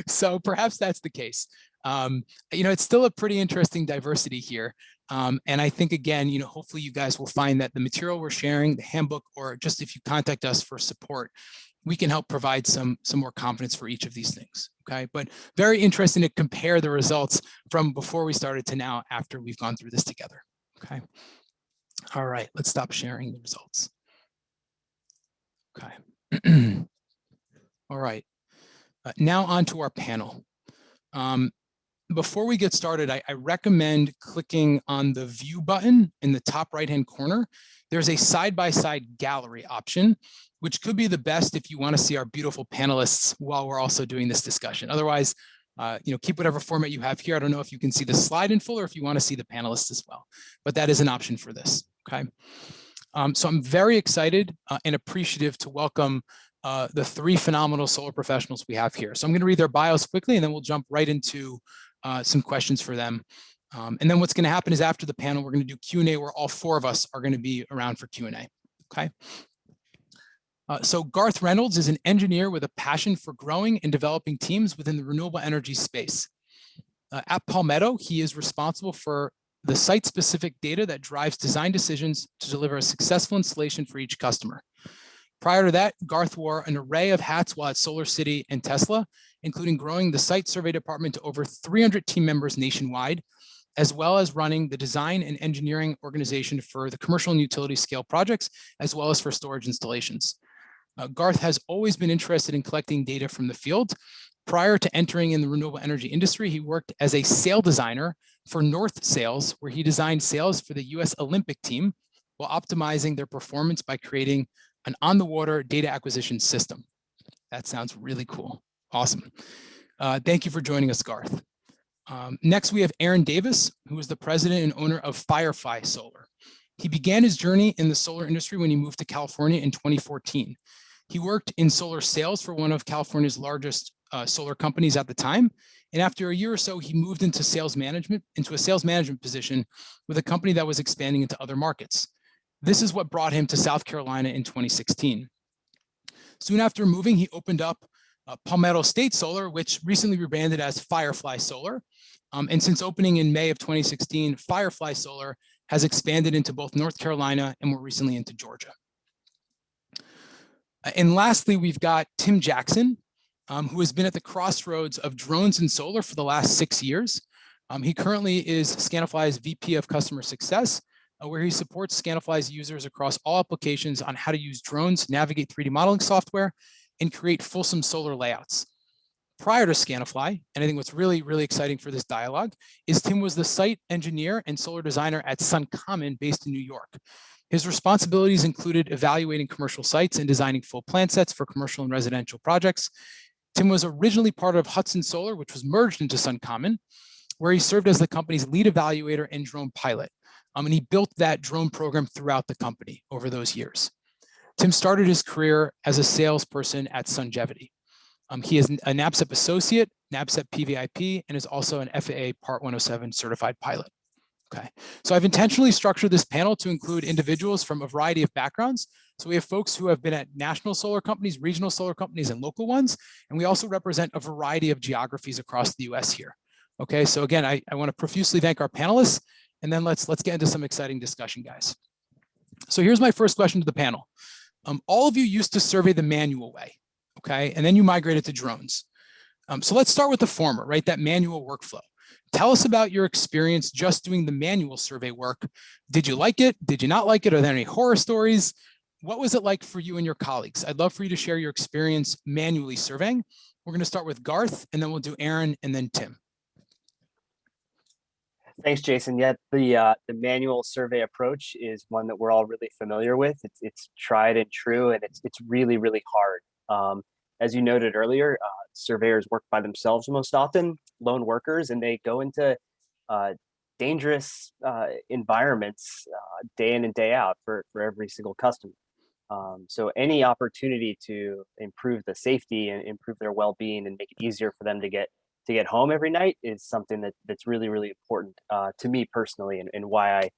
So perhaps that's the case. It's still a pretty interesting diversity here. And I think, again, hopefully you guys will find that the material we're sharing, the handbook, or just if you contact us for support, we can help provide some more confidence for each of these things. Okay, but very interesting to compare the results from before we started to now after we've gone through this together. Okay. All right, let's stop sharing the results. Okay. All right, now on to our panel. Before we get started, I recommend clicking on the view button in the top right-hand corner. There's a side-by-side gallery option, which could be the best if you want to see our beautiful panelists while we're also doing this discussion. Otherwise, keep whatever format you have here. I don't know if you can see the slide in full or if you want to see the panelists as well, but that is an option for this, okay? So I'm very excited and appreciative to welcome the three phenomenal solar professionals we have here. So I'm going to read their bios quickly, and then we'll jump right into some questions for them. And then what's going to happen is after the panel, we're going to do Q&A where all four of us are going to be around for Q&A, okay? So Garth Reynolds is an engineer with a passion for growing and developing teams within the renewable energy space. At Palmetto, he is responsible for the site-specific data that drives design decisions to deliver a successful installation for each customer. Prior to that, Garth wore an array of hats while at SolarCity and Tesla, including growing the site survey department to over 300 team members nationwide, as well as running the design and engineering organization for the commercial and utility scale projects, as well as for storage installations. Garth has always been interested in collecting data from the field. Prior to entering in the renewable energy industry, he worked as a sale designer for North Sales, where he designed sales for the US Olympic team while optimizing their performance by creating an on-the-water data acquisition system. That sounds really cool. Awesome. Thank you for joining us, Garth. Next, we have Aaron Davis, who is the president and owner of Firefly Solar. He began his journey in the solar industry when he moved to California in 2014. He worked in solar sales for one of California's largest solar companies at the time. And after a year or so, he moved into a sales management position with a company that was expanding into other markets. This is what brought him to South Carolina in 2016. Soon after moving, he opened up Palmetto State Solar, which recently rebranded as Firefly Solar. And since opening in May of 2016, Firefly Solar has expanded into both North Carolina and more recently into Georgia. And lastly, we've got Tim Jackson, who has been at the crossroads of drones and solar for the last 6 years. He currently is Scanifly's VP of Customer Success, where he supports Scanifly's users across all applications on how to use drones, navigate 3D modeling software, and create fulsome solar layouts. Prior to Scanifly, and I think what's really, really exciting for this dialogue, is Tim was the site engineer and solar designer at SunCommon based in New York. His responsibilities included evaluating commercial sites and designing full plan sets for commercial and residential projects. Tim was originally part of Hudson Solar, which was merged into SunCommon, where he served as the company's lead evaluator and drone pilot. And he built that drone program throughout the company over those years. Tim started his career as a salesperson at Sungevity. He is a NABCEP associate, NABCEP PVIP, and is also an FAA Part 107 certified pilot. Okay, so I've intentionally structured this panel to include individuals from a variety of backgrounds. So we have folks who have been at national solar companies, regional solar companies, and local ones. And we also represent a variety of geographies across the US here. Okay, so again, I want to profusely thank our panelists, and then let's get into some exciting discussion, guys. So here's my first question to the panel. All of you used to survey the manual way, okay? And then you migrated to drones. So let's start with the former, right? That manual workflow. Tell us about your experience just doing the manual survey work. Did you like it? Did you not like it? Are there any horror stories? What was it like for you and your colleagues? I'd love for you to share your experience manually surveying. We're going to start with Garth, and then we'll do Aaron, and then Tim. Thanks, Jason. Yeah, the manual survey approach is one that we're all really familiar with. It's tried and true, and it's really, really hard. As you noted earlier, surveyors work by themselves most often, lone workers, and they go into dangerous environments day in and day out for every single customer. So any opportunity to improve the safety and improve their well-being and make it easier for them to get home every night is something that's really, really important to me personally, and why I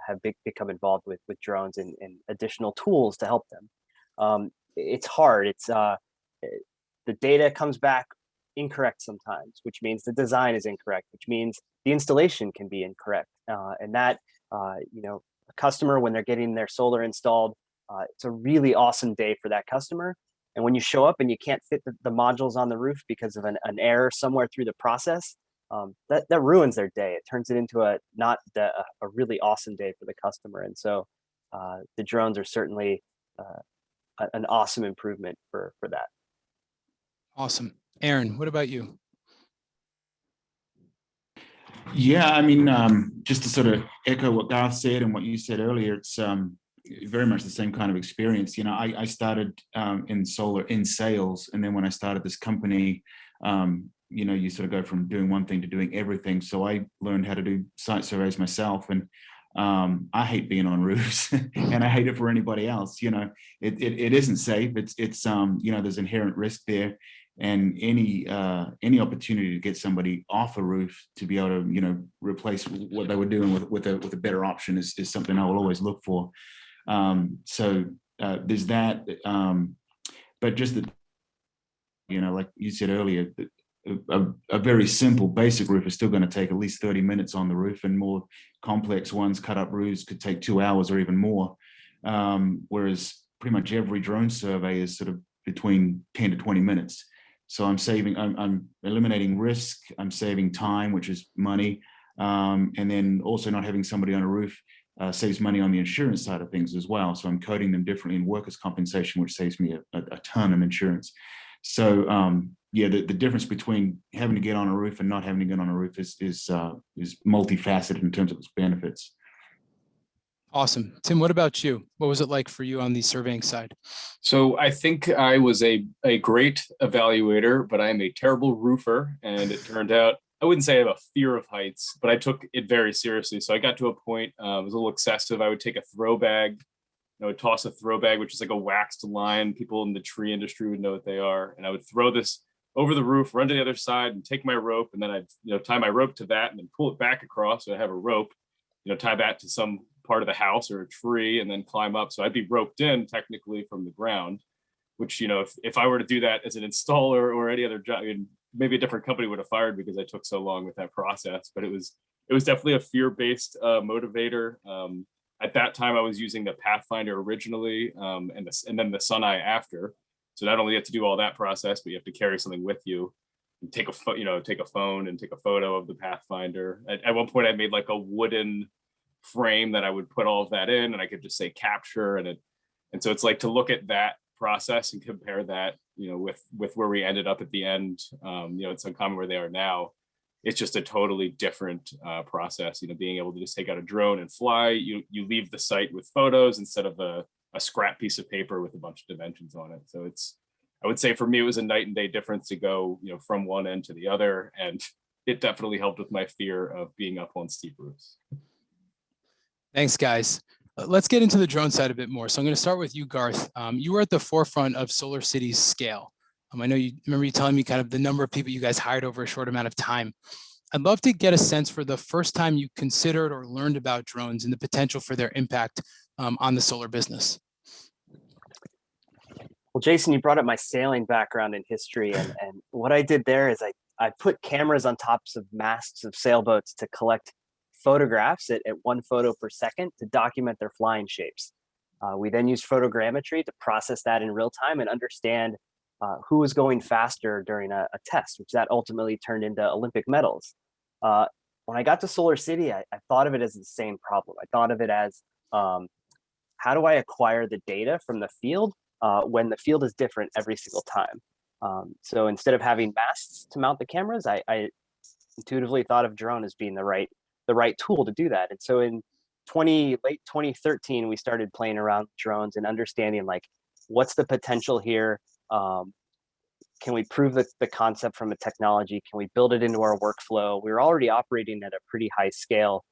have become involved with drones and additional tools to help them. It's hard. It's the data comes back incorrect sometimes, which means the design is incorrect, which means the installation can be incorrect, and that a customer, when they're getting their solar installed, it's a really awesome day for that customer. And when you show up and you can't fit the modules on the roof because of an error somewhere through the process, that ruins their day. It turns it into a really awesome day for the customer. And so the drones are certainly an awesome improvement for that. Awesome. Aaron, what about you? Yeah, I mean, just to sort of echo what Garth said and what you said earlier, it's very much the same kind of experience. You know, I started in sales, and then when I started this company, you know, you sort of go from doing one thing to doing everything. So I learned how to do site surveys myself, and I hate being on roofs, and I hate it for anybody else. You know, it isn't safe. It's you know, there's inherent risk there. And any opportunity to get somebody off a roof to be able to, you know, replace what they were doing with a better option is something I will always look for. So there's that, but just that, you know, like you said earlier, a very simple basic roof is still going to take at least 30 minutes on the roof, and more complex ones, cut up roofs, could take 2 hours or even more. Whereas pretty much every drone survey is sort of between 10 to 20 minutes. So I'm eliminating risk, I'm saving time, which is money, and then also not having somebody on a roof saves money on the insurance side of things as well. So I'm coding them differently in workers' compensation, which saves me a ton of insurance. So yeah, the difference between having to get on a roof and not having to get on a roof is multifaceted in terms of its benefits. Awesome. Tim, what about you? What was it like for you on the surveying side? So I think I was a great evaluator, but I'm a terrible roofer. And it turned out, I wouldn't say I have a fear of heights, but I took it very seriously. So I got to a point, it was a little excessive. I would take a throw bag, I would toss a throw bag, which is like a waxed line. People in the tree industry would know what they are. And I would throw this over the roof, run to the other side and take my rope. And then I'd, you know, tie my rope to that and then pull it back across. So I have a rope, you know, tie that to some part of the house or a tree and then climb up. So I'd be roped in technically from the ground, which, you know, if I were to do that as an installer or any other job, I mean, maybe a different company would have fired me because I took so long with that process. But it was definitely a fear-based motivator. At that time, I was using the Pathfinder originally, and then the Suneye after. So not only you have to do all that process, but you have to carry something with you and take a phone and take a photo of the Pathfinder. At one point, I made like a wooden frame that I would put all of that in, and I could just say capture, and so it's like to look at that process and compare that, you know, with where we ended up at the end. You know, it's uncommon where they are now. It's just a totally different process. You know, being able to just take out a drone and fly. You leave the site with photos instead of a scrap piece of paper with a bunch of dimensions on it. So I would say for me, it was a night and day difference to go, you know, from one end to the other, and it definitely helped with my fear of being up on steep roofs. Thanks, guys. Let's get into the drone side a bit more. So I'm going to start with you, Garth. You were at the forefront of Solar City's scale. I know you remember you telling me kind of the number of people you guys hired over a short amount of time. I'd love to get a sense for the first time you considered or learned about drones and the potential for their impact on the solar business. Well, Jason, you brought up my sailing background and history, and what I did there is I put cameras on tops of masts of sailboats to collect photographs at 1 photo per second to document their flying shapes. We then used photogrammetry to process that in real time and understand who was going faster during a test, which that ultimately turned into Olympic medals. When I got to Solar City, I thought of it as the same problem. I thought of it as, how do I acquire the data from the field when the field is different every single time? So instead of having masts to mount the cameras, I intuitively thought of drone as being the right tool to do that. And so in late 2013, we started playing around with drones and understanding like, what's the potential here? Can we prove the concept from a technology? Can we build it into our workflow? We were already operating at a pretty high scale,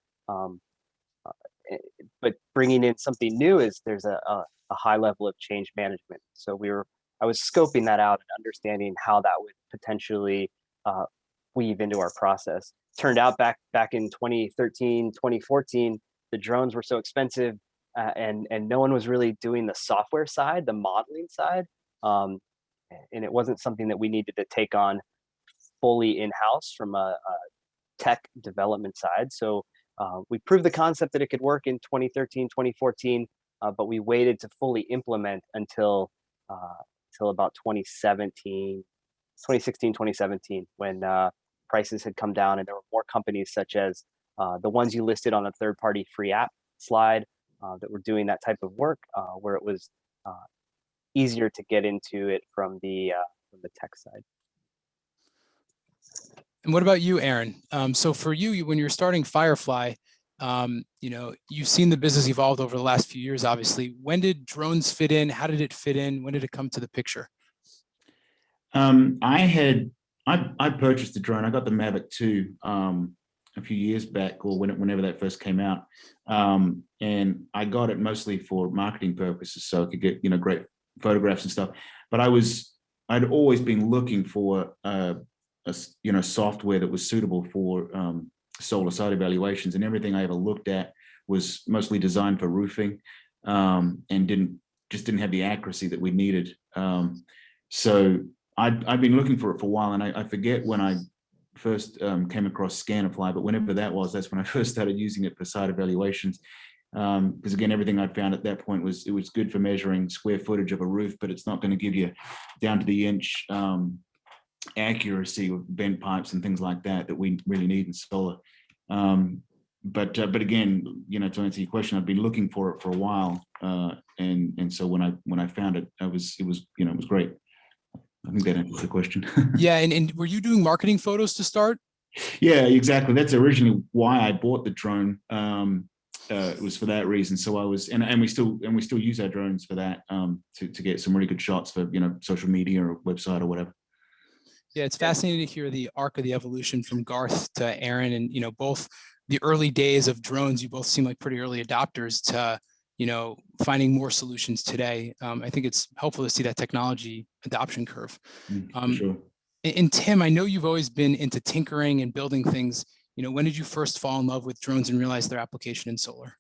but bringing in something new is there's a high level of change management. So I was scoping that out and understanding how that would potentially weave into our process. Turned out back in 2013, 2014, the drones were so expensive and no one was really doing the software side, the modeling side. And it wasn't something that we needed to take on fully in-house from a tech development side. So we proved the concept that it could work in 2013, 2014, but we waited to fully implement until about 2016, 2017, when prices had come down, and there were more companies such as the ones you listed on the third-party free app slide that were doing that type of work, where it was easier to get into it from the tech side. And what about you, Aaron? So for you, when you're starting Firefly, you've seen the business evolve over the last few years, obviously. When did drones fit in? How did it fit in? When did it come to the picture? I purchased a drone. I got the Mavic 2 a few years back, or whenever that first came out, and I got it mostly for marketing purposes, so I could get great photographs and stuff. But I'd always been looking for software that was suitable for solar site evaluations, and everything I ever looked at was mostly designed for roofing, and didn't have the accuracy that we needed. So I'd been looking for it for a while, and I forget when I first came across Scanifly, but whenever that was, that's when I first started using it for site evaluations. Because again, everything I'd found at that point was it was good for measuring square footage of a roof, but it's not going to give you down to the inch accuracy with bent pipes and things like that we really need in solar. But again, to answer your question, I've been looking for it for a while, and so when I found it, it was great. I think that answers the question. Yeah, and were you doing marketing photos to start? Yeah, exactly. That's originally why I bought the drone. It was for that reason. So I was, and we still use our drones for that, to get some really good shots for social media or website or whatever. Yeah, it's fascinating to hear the arc of the evolution from Garth to Aaron, and both the early days of drones. You both seem like pretty early adopters to finding more solutions today. I think it's helpful to see that technology adoption curve. For sure. And Tim, I know you've always been into tinkering and building things. When did you first fall in love with drones and realize their application in solar?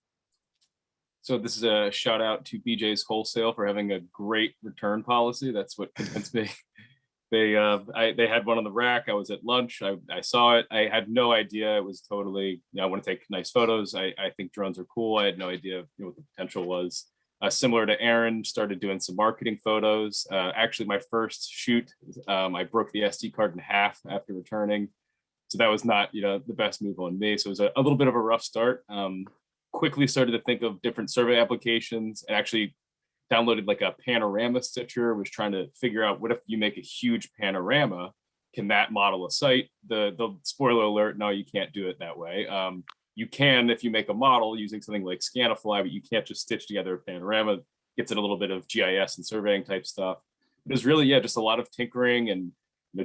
So this is a shout out to BJ's Wholesale for having a great return policy. That's what convinced me. They had one on the rack. I was at lunch. I saw it. I had no idea. It was totally, I want to take nice photos. I think drones are cool. I had no idea what the potential was. Similar to Aaron, started doing some marketing photos. Actually, my first shoot, I broke the SD card in half after returning. So that was not, the best move on me. So it was a little bit of a rough start. Quickly started to think of different survey applications, and actually downloaded like a panorama stitcher, was trying to figure out, what if you make a huge panorama, can that model a site? The spoiler alert, no, you can't do it that way. You can if you make a model using something like Scanifly, but you can't just stitch together a panorama. Gets in a little bit of GIS and surveying type stuff. It was really, just a lot of tinkering and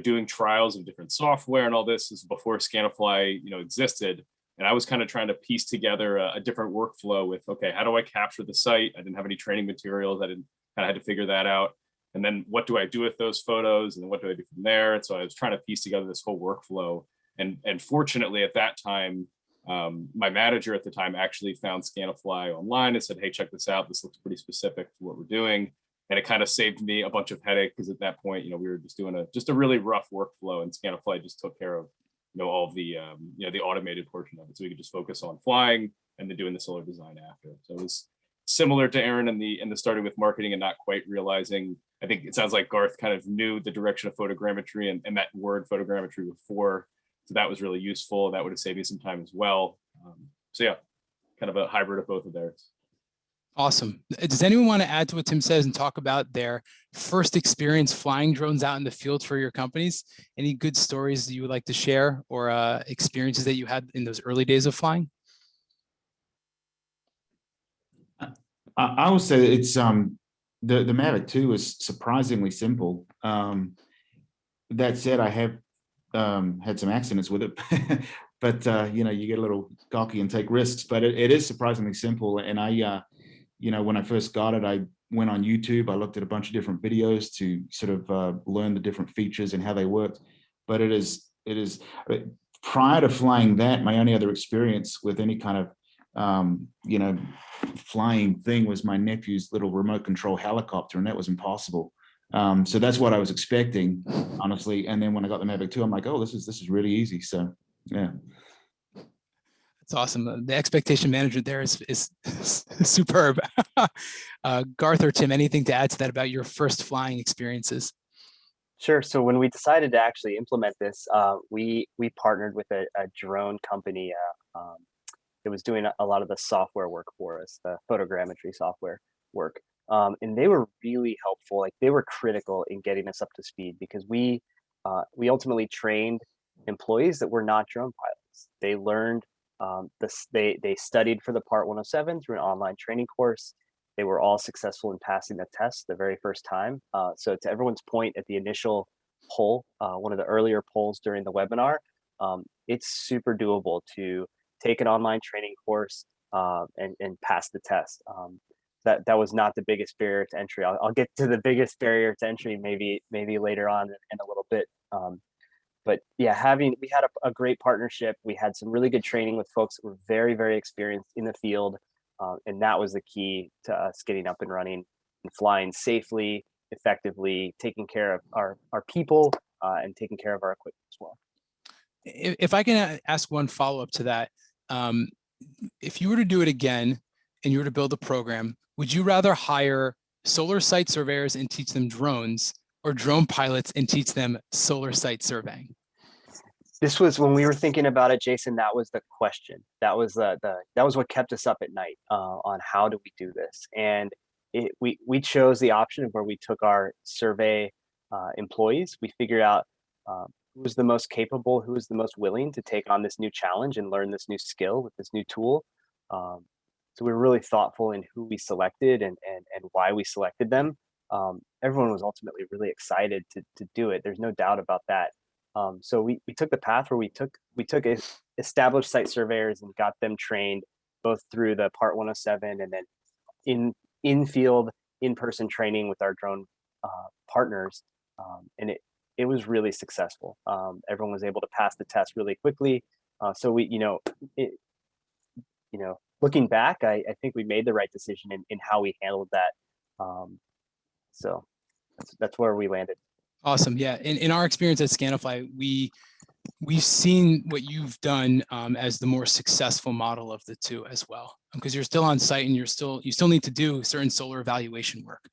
doing trials of different software and all this. This is before Scanifly existed. And I was kind of trying to piece together a different workflow with, okay, how do I capture the site? I didn't have any training materials. I had to figure that out. And then what do I do with those photos? And then what do I do from there? And so I was trying to piece together this whole workflow. And fortunately at that time, my manager at the time actually found Scanifly online and said, hey, check this out. This looks pretty specific to what we're doing. And it kind of saved me a bunch of headache, because at that point, we were just doing a really rough workflow, and Scanifly just took care of all of the the automated portion of it, so we could just focus on flying and then doing the solar design after. So it was similar to Aaron in the starting with marketing and not quite realizing. I think it sounds like Garth kind of knew the direction of photogrammetry and that word photogrammetry before, so that was really useful. That would have saved me some time as well. So yeah, kind of a hybrid of both of theirs. Awesome. Does anyone want to add to what Tim says and talk about their first experience flying drones out in the field for your companies? Any good stories that you would like to share, or experiences that you had in those early days of flying? I would say it's the Mavic 2 is surprisingly simple. That said, I have had some accidents with it, but you get a little cocky and take risks. But it is surprisingly simple, and I when I first got it, I went on YouTube. I looked at a bunch of different videos to sort of learn the different features and how they worked. But it is prior to flying that, my only other experience with any kind of flying thing was my nephew's little remote control helicopter, and that was impossible. So that's what I was expecting, honestly. And then when I got the Mavic 2, I'm like, oh, this is really easy. So yeah. That's awesome. The expectation management there is superb. Garth or Tim, anything to add to that about your first flying experiences? Sure. So when we decided to actually implement this, we partnered with a drone company. It was doing a lot of the software work for us, the photogrammetry software work. And they were really helpful. Like they were critical in getting us up to speed because we ultimately trained employees that were not drone pilots. They learned this. They studied for the Part 107 through an online training course. They were all successful in passing the test the very first time. So to everyone's point at the initial poll, one of the earlier polls during the webinar, it's super doable to take an online training course and pass the test. That was not the biggest barrier to entry. I'll get to the biggest barrier to entry maybe later on in a little bit. But yeah, we had a great partnership. We had some really good training with folks that were very, very experienced in the field. And that was the key to us getting up and running and flying safely, effectively, taking care of our people and taking care of our equipment as well. If I can ask one follow-up to that, if you were to do it again and you were to build a program, would you rather hire solar site surveyors and teach them drones, or drone pilots and teach them solar site surveying? This was when we were thinking about it, Jason. That was the question. That was that was what kept us up at night on how do we do this. And we chose the option of where we took our survey employees. We figured out who was the most capable, who was the most willing to take on this new challenge and learn this new skill with this new tool. So we were really thoughtful in who we selected and why we selected them. Everyone was ultimately really excited to do it. There's no doubt about that. So we took the path where we took established site surveyors and got them trained both through the Part 107 and then in field, in-person training with our drone partners. And it was really successful. Everyone was able to pass the test really quickly. So looking back, I think we made the right decision in how we handled that. So that's where we landed. Awesome. Yeah. In our experience at Scanifly, we've seen what you've done as the more successful model of the two as well, because you're still on site and you still need to do certain solar evaluation work.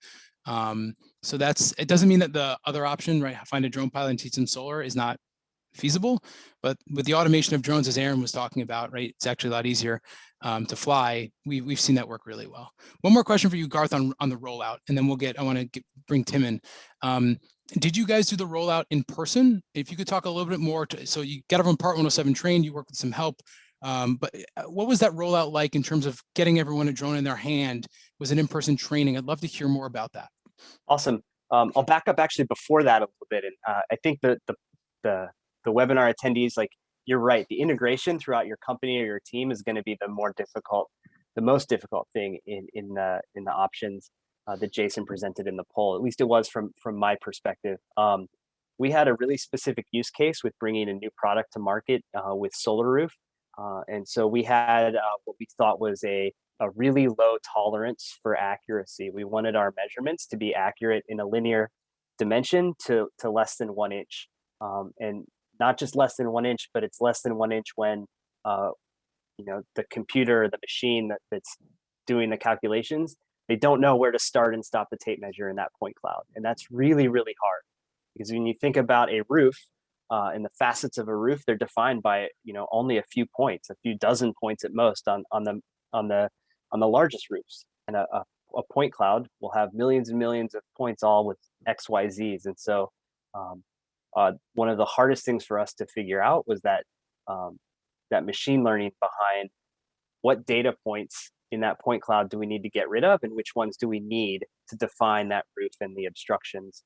So it doesn't mean that the other option, right, find a drone pilot and teach them solar, is not feasible, but with the automation of drones, as Aaron was talking about, right, it's actually a lot easier to fly. We've seen that work really well. One more question for you, Garth, on the rollout, and then I want to bring Tim in. Did you guys do the rollout in person? If you could talk a little bit more. So you got everyone Part 107 trained, you worked with some help, but what was that rollout like in terms of getting everyone a drone in their hand? Was it in-person training? I'd love to hear more about that. Awesome. I'll back up actually before that a little bit, and I think the webinar attendees, like, you're right. The integration throughout your company or your team is going to be the most difficult thing in the options that Jason presented in the poll. At least it was from my perspective. We had a really specific use case with bringing a new product to market with Solar Roof, and so we had what we thought was a really low tolerance for accuracy. We wanted our measurements to be accurate in a linear dimension to less than 1 inch, and not just less than 1 inch, but it's less than 1 inch when the computer, the machine that's doing the calculations, they don't know where to start and stop the tape measure in that point cloud. And that's really, really hard, because when you think about a roof and the facets of a roof, they're defined by only a few points, a few dozen points at most on the largest roofs. And a point cloud will have millions and millions of points, all with XYZs. And so one of the hardest things for us to figure out was that machine learning behind what data points in that point cloud do we need to get rid of, and which ones do we need to define that roof and the obstructions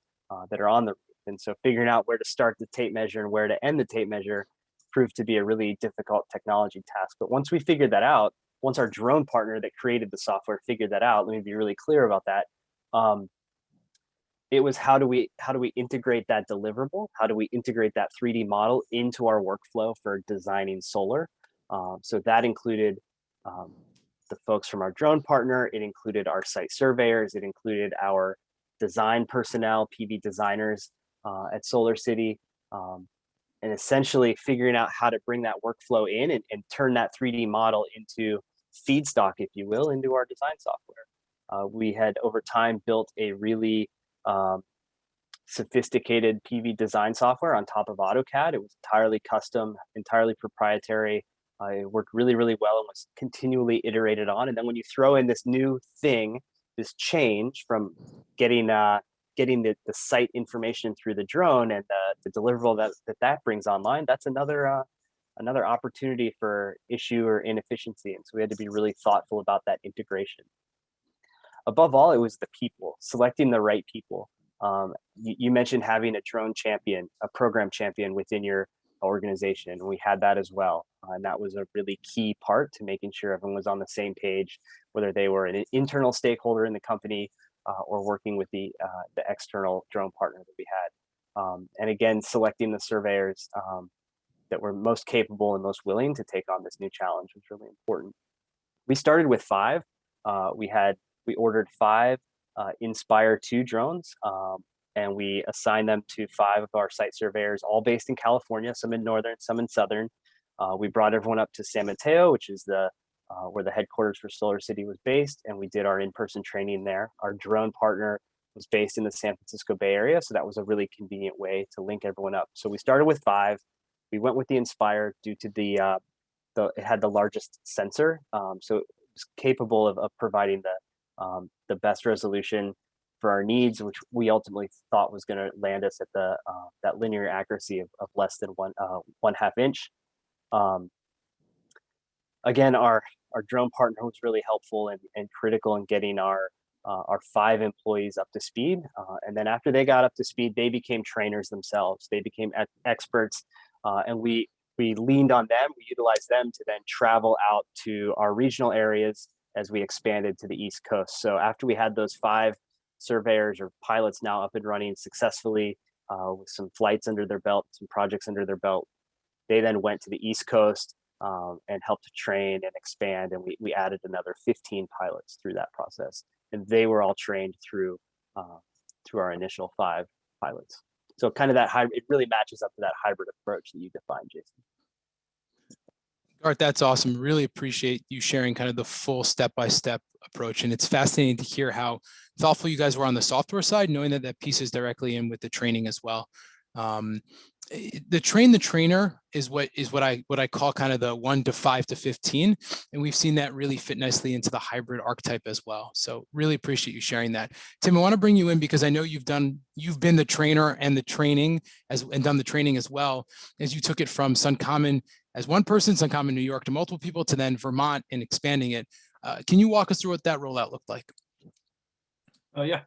that are on the roof. And so figuring out where to start the tape measure and where to end the tape measure proved to be a really difficult technology task. But once we figured that out, once our drone partner that created the software figured that out, let me be really clear about that. It was how do we integrate that deliverable? How do we integrate that 3D model into our workflow for designing solar? So that included the folks from our drone partner. It included our site surveyors. It included our design personnel, PV designers at Solar City, and essentially figuring out how to bring that workflow in and turn that 3D model into feedstock, if you will, into our design software. We had over time built a really sophisticated PV design software on top of AutoCAD. It was entirely custom, entirely proprietary. It worked really, really well and was continually iterated on. And then when you throw in this new thing, this change from getting the site information through the drone and the deliverable that brings online, that's another opportunity for issue or inefficiency. And so we had to be really thoughtful about that integration. Above all, it was the people, selecting the right people. You mentioned having a drone champion, a program champion within your organization. We had that as well. And that was a really key part to making sure everyone was on the same page, whether they were an internal stakeholder in the company or working with the external drone partner that we had. And again, selecting the surveyors that were most capable and most willing to take on this new challenge was really important. We started with 5. We ordered 5 Inspire 2 drones, and we assigned them to 5 of our site surveyors, all based in California, some in northern, some in southern. We brought everyone up to San Mateo, which is where the headquarters for Solar City was based, and we did our in-person training there. Our drone partner was based in the San Francisco Bay Area, so that was a really convenient way to link everyone up. So we started with 5. We went with the Inspire due to it had the largest sensor, so it was capable of providing the best resolution for our needs, which we ultimately thought was going to land us at that linear accuracy of less than 1/2 inch. Again, our drone partner was really helpful and critical in getting our 5 employees up to speed. And then after they got up to speed, they became trainers themselves. They became experts, and we leaned on them. We utilized them to then travel out to our regional areas as we expanded to the East Coast. So after we had those 5 surveyors or pilots now up and running successfully with some flights under their belt, some projects under their belt, they then went to the East Coast and helped to train and expand. And we added another 15 pilots through that process. And they were all trained through our initial 5 pilots. So kind of that hybrid, it really matches up to that hybrid approach that you defined, Jason. Garth, that's awesome. Really appreciate you sharing kind of the full step-by-step approach. And it's fascinating to hear how thoughtful you guys were on the software side, knowing that pieces directly in with the training as well. The train the trainer is what I call kind of the 1 to 5 to 15. And we've seen that really fit nicely into the hybrid archetype as well. So really appreciate you sharing that. Tim, I want to bring you in because I know you've been the trainer and the training and done the training as well, as you took it from Suncommon as one person, Suncommon New York, to multiple people, to then Vermont and expanding it. Can you walk us through what that rollout looked like? Yeah.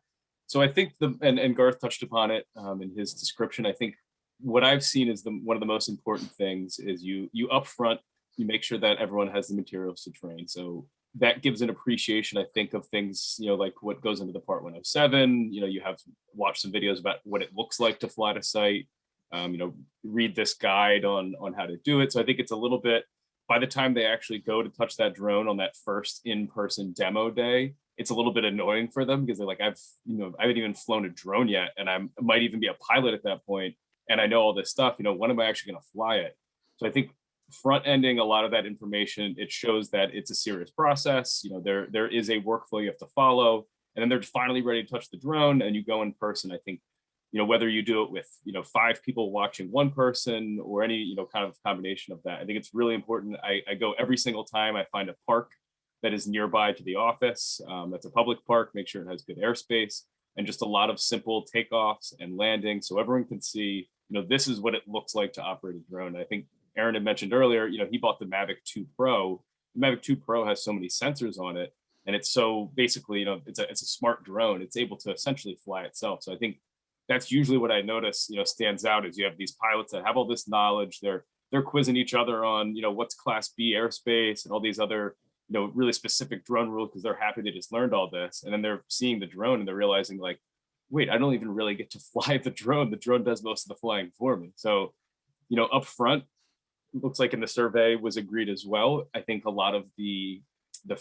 So I think and Garth touched upon it in his description. I think what I've seen is one of the most important things is you upfront, you make sure that everyone has the materials to train. So that gives an appreciation, I think, of things, like what goes into the Part 107. You have to watch some videos about what it looks like to fly to site. Read this guide on how to do it. So I think it's a little bit, by the time they actually go to touch that drone on that first in-person demo day, it's a little bit annoying for them because they're like, I haven't even flown a drone yet, and I might even be a pilot at that point, and I know all this stuff. When am I actually going to fly it? So I think front-ending a lot of that information, it shows that it's a serious process. There is a workflow you have to follow, and then they're finally ready to touch the drone, and you go in person. I think whether you do it with 5 people watching one person or any kind of combination of that, I think it's really important. I go every single time. I find a park that is nearby to the office, that's a public park, make sure it has good airspace, and just a lot of simple takeoffs and landings so everyone can see this is what it looks like to operate a drone. And I think Aaron had mentioned earlier, he bought the Mavic 2 Pro. The Mavic 2 Pro has so many sensors on it, and it's so basically it's a smart drone. It's able to essentially fly itself. So I think that's usually what I notice, stands out, is you have these pilots that have all this knowledge. They're quizzing each other on, what's Class B airspace and all these other, really specific drone rules because they're happy they just learned all this. And then they're seeing the drone and they're realizing, like, wait, I don't even really get to fly the drone. The drone does most of the flying for me. So, up front, looks like in the survey was agreed as well. I think a lot of the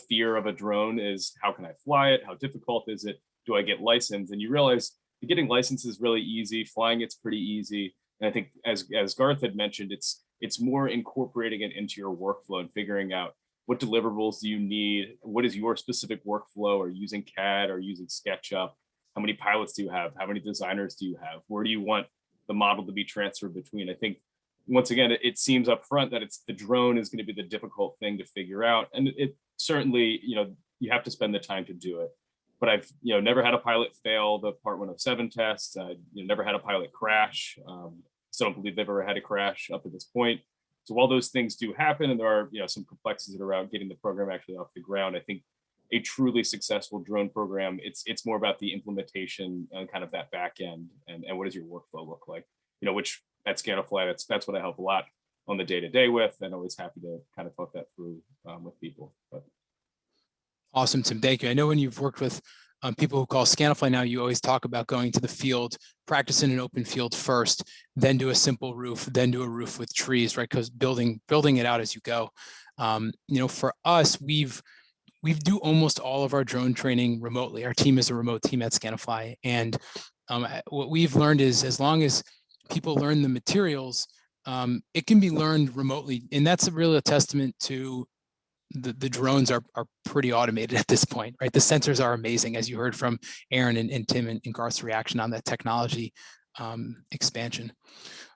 fear of a drone is, how can I fly it? How difficult is it? Do I get licensed? And you realize getting licensed is really easy. Flying it's pretty easy. And I think as Garth had mentioned, it's more incorporating it into your workflow and figuring out what deliverables do you need? What is your specific workflow, or using CAD or using SketchUp? How many pilots do you have? How many designers do you have? Where do you want the model to be transferred between? I think, once again, it seems up front that the drone is going to be the difficult thing to figure out. And it certainly, you have to spend the time to do it. But I've, never had a pilot fail the Part 107 test. Never had a pilot crash. Still don't believe they've ever had a crash up to this point. So while those things do happen, and there are, some complexities around getting the program actually off the ground, I think a truly successful drone program, it's more about the implementation and kind of that back end, and what does your workflow look like? Which at Scanifly, that's what I help a lot on the day-to-day with, and always happy to kind of talk that through with people. But Awesome, Tim. Thank you. I know when you've worked with people who call Scanifly now, you always talk about going to the field, practice in an open field first, then do a simple roof, then do a roof with trees, right? Because building it out as you go. For us, we do almost all of our drone training remotely. Our team is a remote team at Scanifly, and what we've learned is as long as people learn the materials, it can be learned remotely, and that's really a testament to the drones are pretty automated at this point, right? The sensors are amazing, as you heard from Aaron and Tim and Garth's reaction on that technology expansion.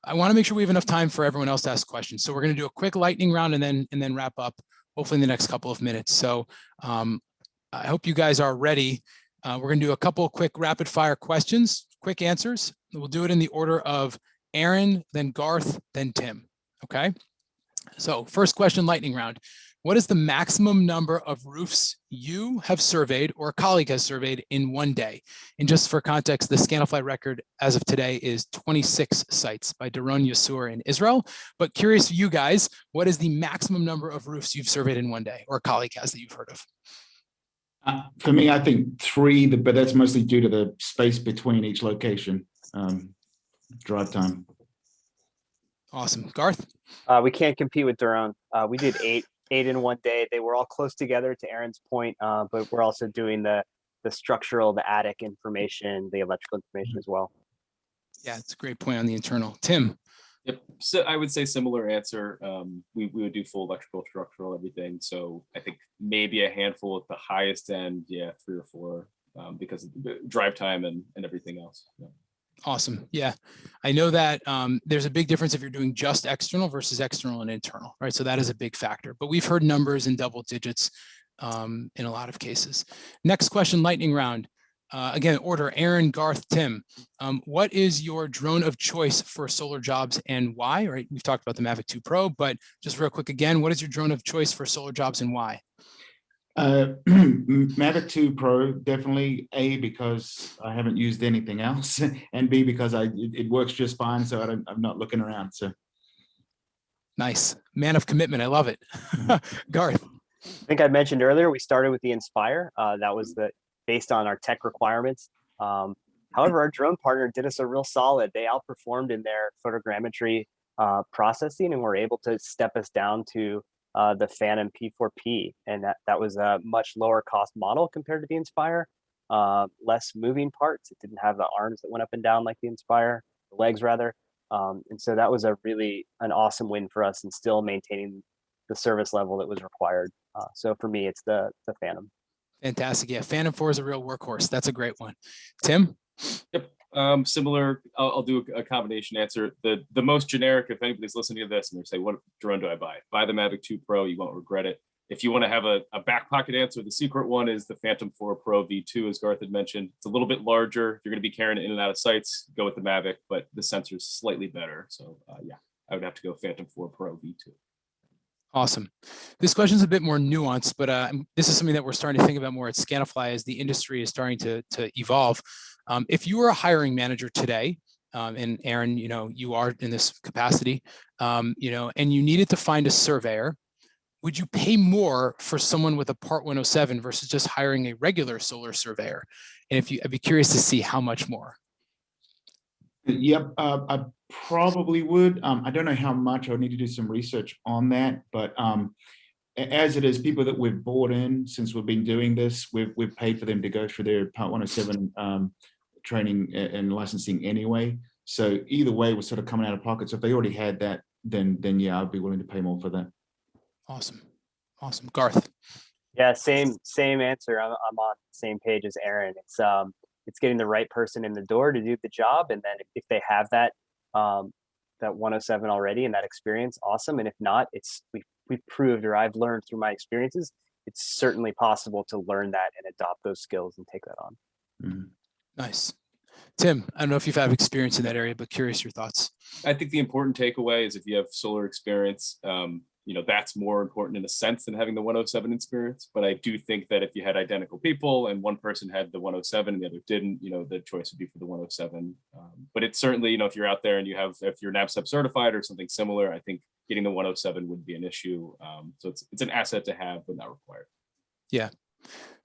I want to make sure we have enough time for everyone else to ask questions. So we're going to do a quick lightning round and then wrap up, hopefully in the next couple of minutes. So I hope you guys are ready. We're going to do a couple of quick rapid fire questions, quick answers. We'll do it in the order of Aaron, then Garth, then Tim. Okay. So first question, lightning round. What is the maximum number of roofs you have surveyed or a colleague has surveyed in one day? And just for context, the Scanifly record as of today is 26 sites by Daron Yasur in Israel. But curious for you guys, what is the maximum number of roofs you've surveyed in one day or a colleague has that you've heard of? For me, I think 3, but that's mostly due to the space between each location, drive time. Awesome. Garth? We can't compete with Daron. We did 8 in one day. They were all close together, to Aaron's point, but we're also doing the structural, the attic information, the electrical information as well. Yeah, it's a great point on the internal. Tim? Yep. So I would say similar answer. We would do full electrical, structural, everything. So I think maybe a handful at the highest end. Yeah, 3 or 4 because of the drive time and everything else. Yeah. Awesome. Yeah, I know that there's a big difference if you're doing just external versus external and internal, right? So that is a big factor, but we've heard numbers in double digits in a lot of cases. Next question, lightning round. Again, order Aaron, Garth, Tim. What is your drone of choice for solar jobs and why? Right, we've talked about the Mavic 2 Pro, but just real quick again, what is your drone of choice for solar jobs and why? Mavic 2 Pro, definitely. A, because I haven't used anything else, and B, because it works just fine, so I'm not looking around. So nice, man of commitment. I love it. Garth? I think I mentioned earlier, we started with the Inspire. That was based on our tech requirements. However, our drone partner did us a real solid. They outperformed in their photogrammetry processing and were able to step us down to the Phantom P4P, and that was a much lower cost model compared to the Inspire. Less moving parts. It didn't have the arms that went up and down like the Inspire, the legs rather. And so that was an awesome win for us, and still maintaining the service level that was required. So for me, it's the Phantom. Fantastic. Yeah, Phantom 4 is a real workhorse. That's a great one. Tim? Yep. Similar. I'll do a combination answer. The most generic, if anybody's listening to this and they're saying, what drone do I buy? Buy the Mavic 2 Pro. You won't regret it. If you want to have a back pocket answer, the secret one is the Phantom 4 Pro V2, as Garth had mentioned. It's a little bit larger. If you're going to be carrying it in and out of sites, go with the Mavic, but the sensor's slightly better. So yeah, I would have to go Phantom 4 Pro V2. Awesome. This question is a bit more nuanced, but this is something that we're starting to think about more at Scanifly as the industry is starting to evolve. If you were a hiring manager today, and Aaron, you are in this capacity, and you needed to find a surveyor, would you pay more for someone with a Part 107 versus just hiring a regular solar surveyor? And I'd be curious to see how much more. Yep, I probably would. I don't know how much. I would need to do some research on that. But as it is, people that we've brought in since we've been doing this, we've paid for them to go through their Part 107 training and licensing anyway. So either way, we're sort of coming out of pocket. So if they already had that, then yeah, I'd be willing to pay more for that. Awesome. Garth? Yeah, same answer. I'm on the same page as Aaron. It's it's getting the right person in the door to do the job. And then if they have that 107 already and that experience, awesome. And if not, we've proved, or I've learned through my experiences, it's certainly possible to learn that and adopt those skills and take that on. Mm-hmm. Nice. Tim, I don't know if you've had experience in that area, but curious your thoughts. I think the important takeaway is if you have solar experience, that's more important in a sense than having the 107 experience. But I do think that if you had identical people and one person had the 107 and the other didn't, the choice would be for the 107. But it's certainly, if you're out there and if you're NABCEP certified or something similar, I think getting the 107 wouldn't be an issue. So it's an asset to have, but not required. Yeah.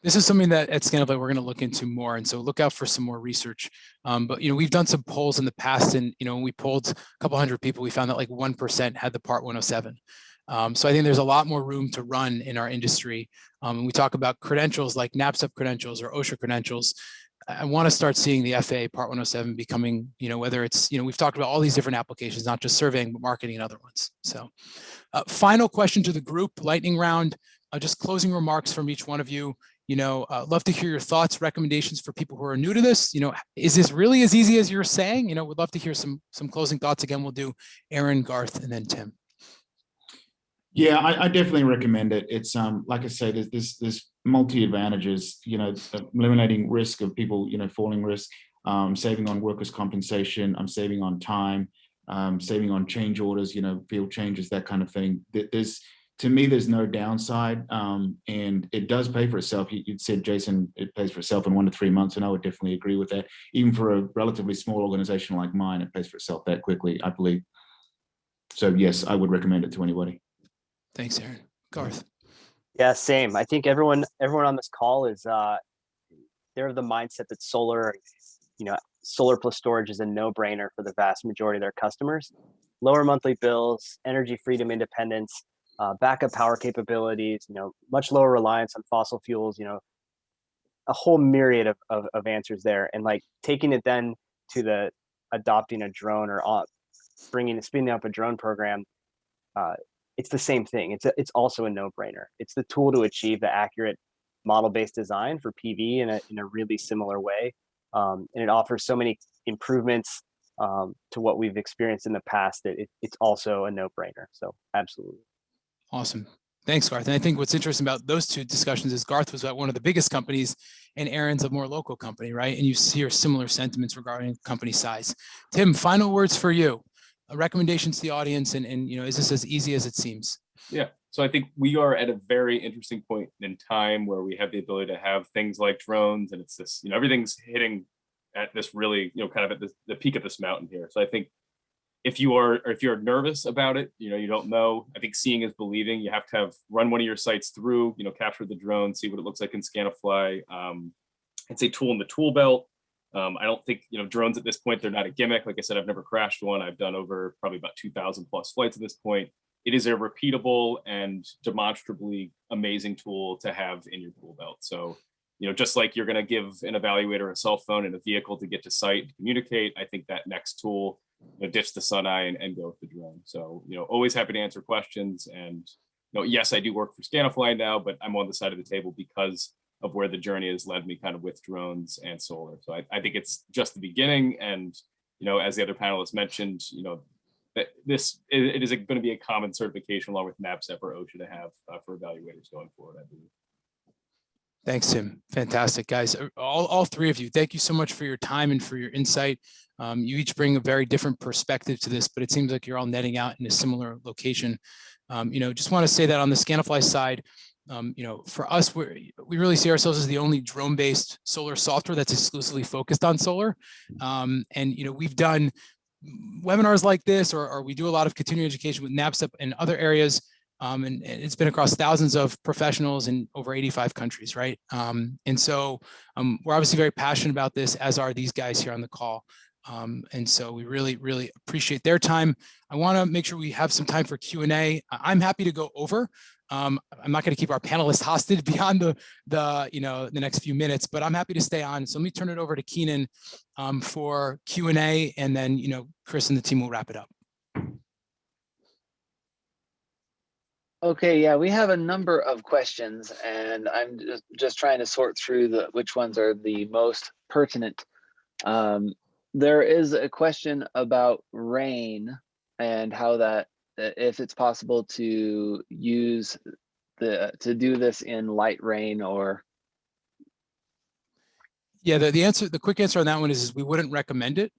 This is something that at Scanifly we're going to look into more, and so look out for some more research. But we've done some polls in the past, and when we polled a couple hundred people, we found that like 1% had the Part 107. So I think there's a lot more room to run in our industry. When we talk about credentials like NABCEP credentials or OSHA credentials, I want to start seeing the FAA Part 107 becoming, whether it's, we've talked about all these different applications, not just surveying, but marketing and other ones. So final question to the group, lightning round, just closing remarks from each one of you. Love to hear your thoughts, recommendations for people who are new to this. Is this really as easy as you're saying? We'd love to hear some closing thoughts. Again, we'll do Aaron, Garth, and then Tim. Yeah, I definitely recommend it. It's like I say, there's multi advantages. Eliminating risk of people, falling risk, saving on workers' compensation. I'm saving on time, saving on change orders. Field changes, that kind of thing. To me, there's no downside, and it does pay for itself. You said, Jason, it pays for itself in 1 to 3 months, and I would definitely agree with that. Even for a relatively small organization like mine, it pays for itself that quickly, I believe. So yes, I would recommend it to anybody. Thanks, Aaron. Garth. Yeah, same. I think everyone on this call is they're of the mindset that solar plus storage is a no-brainer for the vast majority of their customers. Lower monthly bills, energy freedom, independence, backup power capabilities, much lower reliance on fossil fuels, a whole myriad of answers there. And like taking it then to the adopting a drone or spinning up a drone program, it's the same thing. It's also a no-brainer. It's the tool to achieve the accurate model-based design for PV in a really similar way. And it offers so many improvements to what we've experienced in the past that it's also a no-brainer. So absolutely. Awesome. Thanks, Garth. And I think what's interesting about those two discussions is Garth was at one of the biggest companies and Aaron's a more local company, right? And you hear similar sentiments regarding company size. Tim, final words for you. Recommendations to the audience, and is this as easy as it seems? Yeah. So I think we are at a very interesting point in time where we have the ability to have things like drones, and it's this, everything's hitting at this really, kind of at the peak of this mountain here. So I think if you're nervous about it, you don't know, I think seeing is believing. You have to run one of your sites through, capture the drone, see what it looks like in Scanifly. It's a tool in the tool belt. I don't think, drones at this point, they're not a gimmick. Like I said, I've never crashed one. I've done over probably about 2,000 plus flights at this point. It is a repeatable and demonstrably amazing tool to have in your tool belt. So, just like you're going to give an evaluator a cell phone and a vehicle to get to site to communicate, I think that next tool, ditch the sun eye and go with the drone. So, always happy to answer questions. And, yes, I do work for Scanifly now, but I'm on the side of the table because of where the journey has led me kind of with drones and solar. So I think it's just the beginning. And, as the other panelists mentioned, that it is going to be a common certification along with NABCEP or OSHA to have for evaluators going forward, I believe. Thanks, Tim. Fantastic, guys. All three of you, thank you so much for your time and for your insight. You each bring a very different perspective to this, but it seems like you're all netting out in a similar location. Just want to say that on the Scanifly side, for us, we really see ourselves as the only drone-based solar software that's exclusively focused on solar. We've done webinars like this, or we do a lot of continuing education with NABCEP and other areas. And it's been across thousands of professionals in over 85 countries, right? So we're obviously very passionate about this, as are these guys here on the call. And so we really, really appreciate their time. I want to make sure we have some time for Q&A. I'm happy to go over. I'm not going to keep our panelists hostage beyond the next few minutes, but I'm happy to stay on. So let me turn it over to Keenan for Q&A, and then Chris and the team will wrap it up. Okay, yeah, we have a number of questions, and I'm just trying to sort through which ones are the most pertinent. There is a question about rain and how that, if it's possible to use to do this in light rain or. Yeah, the quick answer on that one is we wouldn't recommend it.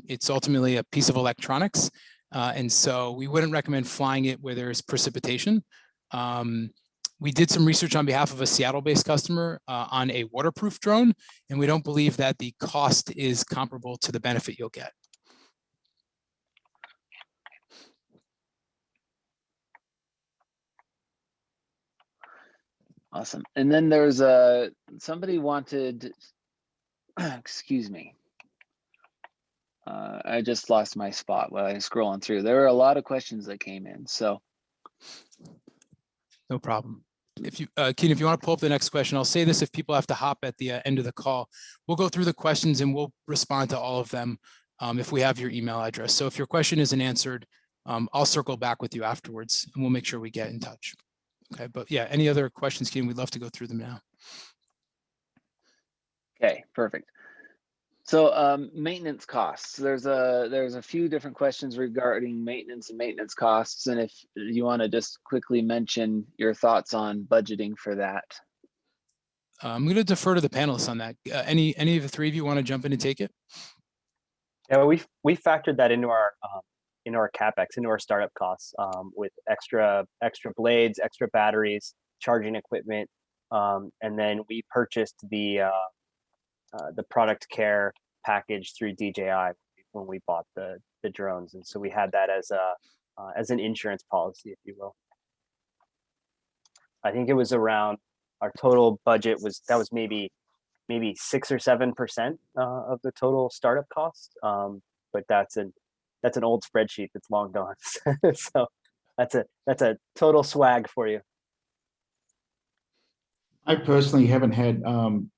It's ultimately a piece of electronics. And so we wouldn't recommend flying it where there's precipitation. We did some research on behalf of a Seattle-based customer on a waterproof drone, and we don't believe that the cost is comparable to the benefit you'll get. Awesome. And then there's somebody wanted, excuse me. I just lost my spot while I was scrolling through. There were a lot of questions that came in, so. No problem. If you, Keen, if you want to pull up the next question, I'll say this if people have to hop at the end of the call. We'll go through the questions and we'll respond to all of them if we have your email address. So if your question isn't answered, I'll circle back with you afterwards and we'll make sure we get in touch. Okay, but yeah, any other questions, Keen? We'd love to go through them now. Okay, perfect. So maintenance costs. There's a few different questions regarding maintenance and maintenance costs, and if you want to just quickly mention your thoughts on budgeting for that. I'm going to defer to the panelists on that. Any of the three of you want to jump in and take it? Yeah, we factored that into our capex, into our startup costs, with extra blades, extra batteries, charging equipment, and then we purchased the product care package through DJI when we bought the drones, and so we had that as an insurance policy, if you will. I think it was around, our total budget was maybe 6 or 7% of the total startup cost, but that's an old spreadsheet that's long gone. So that's a total swag for you. I personally haven't had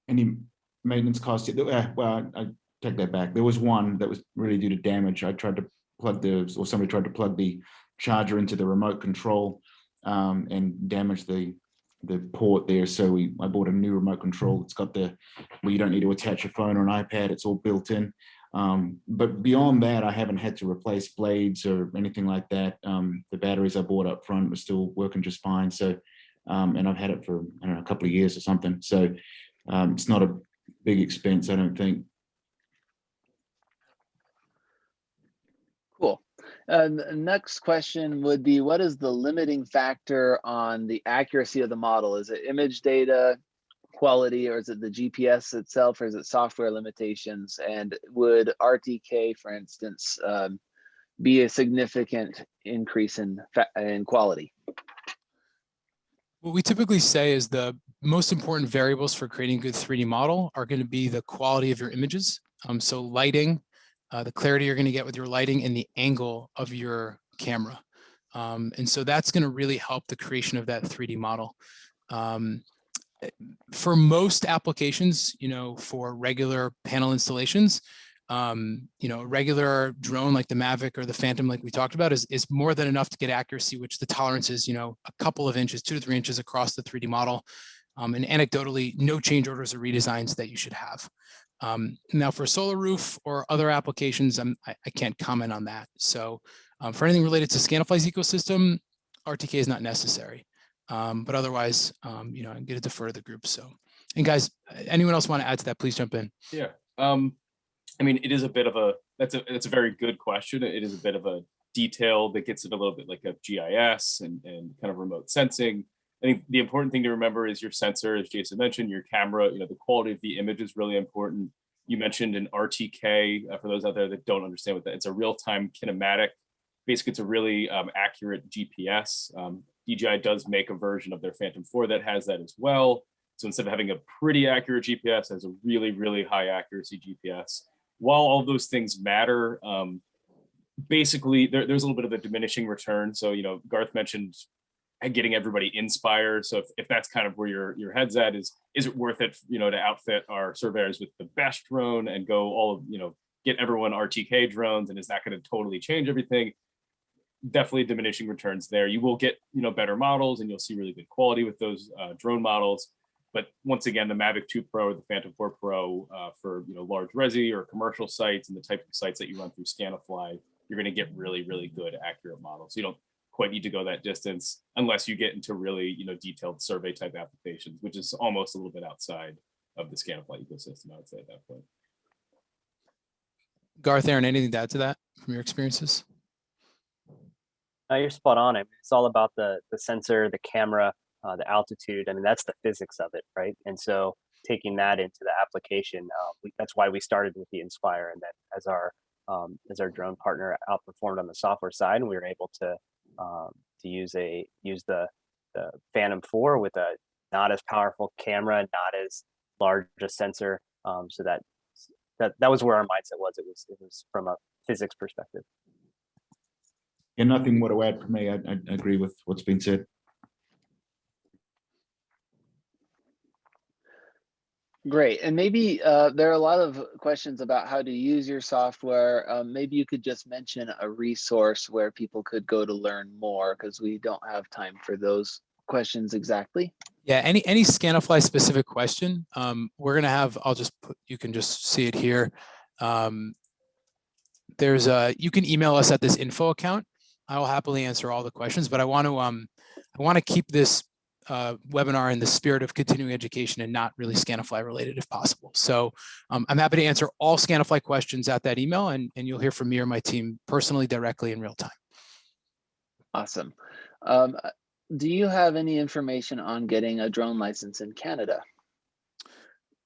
any maintenance costs yet. Well, I take that back. There was one that was really due to damage. I tried to somebody tried to plug the charger into the remote control and damaged the port there. So I bought a new remote control. It's got where you don't need to attach your phone or an iPad. It's all built in. But beyond that, I haven't had to replace blades or anything like that. The batteries I bought up front were still working just fine. So, and I've had it for, I don't know, a couple of years or something. So it's not a big expense, I don't think. Cool. The next question would be, what is the limiting factor on the accuracy of the model? Is it image data quality, or is it the GPS itself, or is it software limitations? And would RTK, for instance, be a significant increase in quality? What we typically say is the most important variables for creating a good 3D model are going to be the quality of your images. So lighting, the clarity you're going to get with your lighting, and the angle of your camera. And so that's going to really help the creation of that 3D model. For most applications, for regular panel installations, a regular drone like the Mavic or the Phantom, like we talked about, is more than enough to get accuracy, which the tolerance is, a couple of inches, 2 to 3 inches across the 3D model. And anecdotally, no change orders or redesigns that you should have. Now for solar roof or other applications, I can't comment on that. So for anything related to Scanifly's ecosystem, RTK is not necessary. But otherwise, I'm going to defer to the group. So, and guys, anyone else want to add to that, please jump in. Yeah. I mean, it is a bit of that's a very good question. It is a bit of a detail that gets it a little bit like a GIS and kind of remote sensing. I think the important thing to remember is your sensor, as Jason mentioned, your camera, the quality of the image is really important. You mentioned an RTK, for those out there that don't understand what that, it's a real-time kinematic. Basically, it's a really accurate GPS. DJI does make a version of their Phantom 4 that has that as well. So instead of having a pretty accurate GPS, it has a really, really high accuracy GPS. While all of those things matter, basically there's a little bit of a diminishing return. So, Garth mentioned getting everybody inspired. So if that's kind of where your head's at, is it worth it, to outfit our surveyors with the best drone and go all of, get everyone RTK drones, and is that going to totally change everything? definitely diminishing returns there. You will get, better models, and you'll see really good quality with those drone models. But once again, the Mavic 2 Pro or the Phantom 4 Pro for large resi or commercial sites and the type of sites that you run through Scanifly, you're going to get really, really good, accurate models. So you don't quite need to go that distance unless you get into really, detailed survey type applications, which is almost a little bit outside of the Scanifly ecosystem, I would say at that point. Garth, Aaron, anything to add to that from your experiences? You're spot on. It's all about the sensor, the camera, the altitude. That's the physics of it, right? And so taking that into the application, that's why we started with the Inspire, and then as our drone partner outperformed on the software side, and we were able to use the Phantom 4 with a not as powerful camera, not as large a sensor. So that was where our mindset was. It was from a physics perspective. Yeah, nothing more to add from me. I agree with what's been said. Great. And maybe there are a lot of questions about how to use your software. Maybe you could just mention a resource where people could go to learn more, because we don't have time for those questions exactly. Yeah, any Scanifly specific question, we're gonna have, you can just see it here. You can email us at this info account. I will happily answer all the questions, but I want to keep this webinar in the spirit of continuing education and not really Scanifly related if possible. So I'm happy to answer all Scanifly questions at that email, and you'll hear from me or my team personally, directly, in real time. Awesome. Do you have any information on getting a drone license in Canada?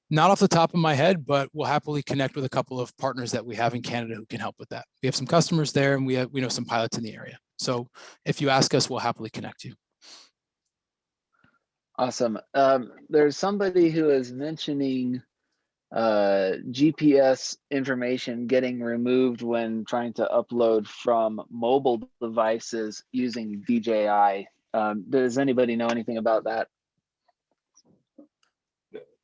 Not off the top of my head, but we'll happily connect with a couple of partners that we have in Canada who can help with that. We have some customers there, and we know some pilots in the area. So if you ask us, we'll happily connect you. Awesome. There's somebody who is mentioning GPS information getting removed when trying to upload from mobile devices using DJI. Does anybody know anything about that?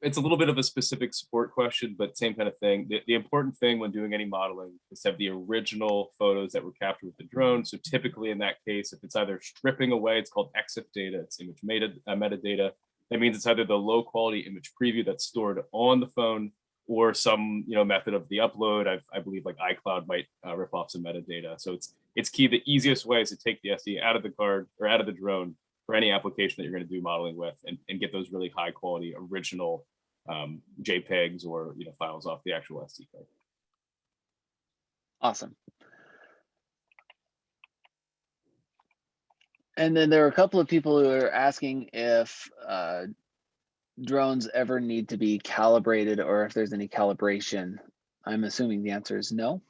It's a little bit of a specific support question, but same kind of thing. The important thing when doing any modeling is to have the original photos that were captured with the drone. So typically in that case, if it's either stripping away, it's called EXIF data, it's image metadata. That means it's either the low quality image preview that's stored on the phone, or some method of the upload. I believe like iCloud might rip off some metadata. So it's key. The easiest way is to take the SD out of the card or out of the drone for any application that you're going to do modeling with, and get those really high quality original JPEGs or files off the actual SD card. Awesome. And then there are a couple of people who are asking if drones ever need to be calibrated, or if there's any calibration. I'm assuming the answer is no.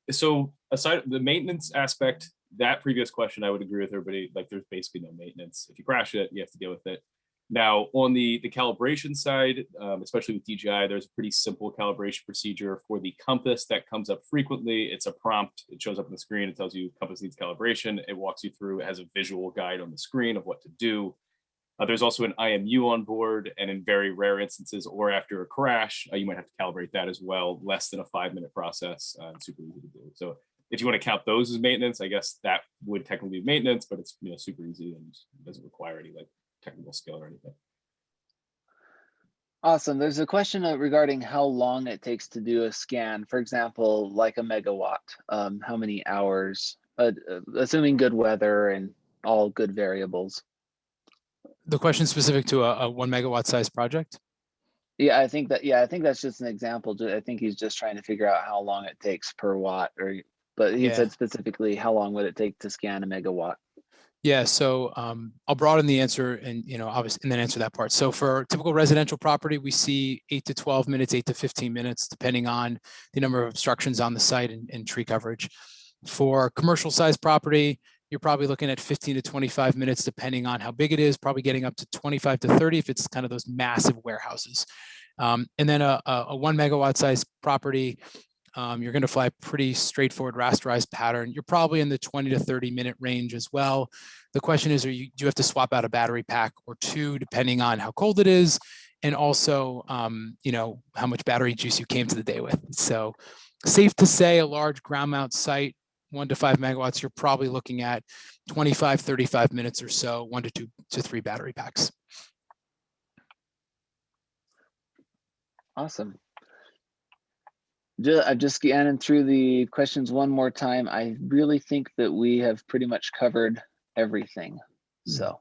So aside the maintenance aspect, that previous question, I would agree with everybody. Like, there's basically no maintenance. If you crash it, you have to deal with it. Now, on the calibration side, especially with DJI, there's a pretty simple calibration procedure for the compass that comes up frequently. It's a prompt. It shows up on the screen. It tells you compass needs calibration. It walks you through. It has a visual guide on the screen of what to do. There's also an IMU on board, and in very rare instances or after a crash, you might have to calibrate that as well. Less than a 5-minute process, super easy to do. So if you want to count those as maintenance, I guess that would technically be maintenance, but it's super easy and doesn't require any technical skill or anything. Awesome. There's a question regarding how long it takes to do a scan. For example, like a megawatt, how many hours, assuming good weather and all good variables. The question specific to a 1 megawatt size project? Yeah, I think that's just an example. I think he's just trying to figure out how long it takes per watt, but he said specifically how long would it take to scan a megawatt. Yeah, so I'll broaden the answer and obviously, and then answer that part. So for a typical residential property, we see 8 to 12 minutes, 8 to 15 minutes, depending on the number of obstructions on the site and tree coverage. For commercial size property, you're probably looking at 15 to 25 minutes, depending on how big it is, probably getting up to 25 to 30 if it's kind of those massive warehouses. And then a 1 megawatt size property, you're going to fly a pretty straightforward rasterized pattern. You're probably in the 20 to 30 minute range as well. The question is, do you have to swap out a battery pack or two, depending on how cold it is, and also, how much battery juice you came to the day with. So safe to say a large ground mount site, 1 to 5 megawatts, you're probably looking at 25, 35 minutes or so, 1 to 2 to 3 battery packs. Awesome. I'm just scanning through the questions one more time. I really think that we have pretty much covered everything. So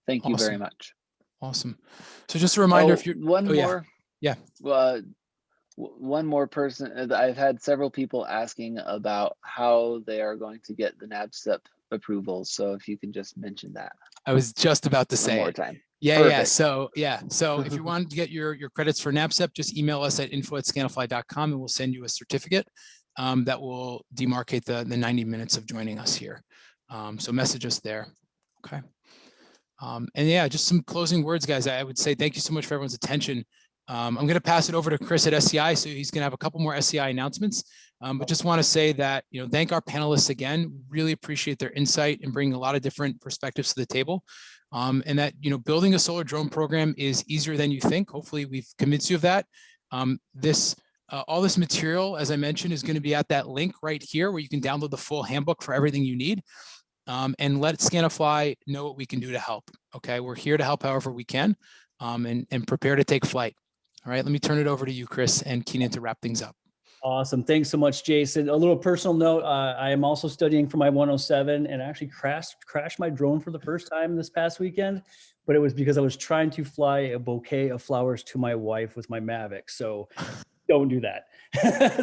thank you very much. Awesome. So just a reminder, if you're one more. Yeah. One more person. I've had several people asking about how they are going to get the NABCEP approval. So if you can just mention that. I was just about to say one more it. time. Yeah, Perfect. So if you want to get your credits for NABCEP, just email us at info@scanifly.com and we'll send you a certificate that will demarcate the 90 minutes of joining us here. So message us there. Okay. And yeah, just some closing words, guys. I would say thank you so much for everyone's attention. I'm going to pass it over to Chris at SCI, so he's going to have a couple more SCI announcements. But just want to say that, thank our panelists again. Really appreciate their insight and bringing a lot of different perspectives to the table. And that, building a solar drone program is easier than you think. Hopefully we've convinced you of that. All this material, as I mentioned, is going to be at that link right here where you can download the full handbook for everything you need. And let Scanifly know what we can do to help. Okay, we're here to help however we can, and prepare to take flight. All right, let me turn it over to you, Chris and Keenan, to wrap things up. Awesome. Thanks so much, Jason. A little personal note, I am also studying for my 107 and actually crashed my drone for the first time this past weekend, but it was because I was trying to fly a bouquet of flowers to my wife with my Mavic. So don't do that.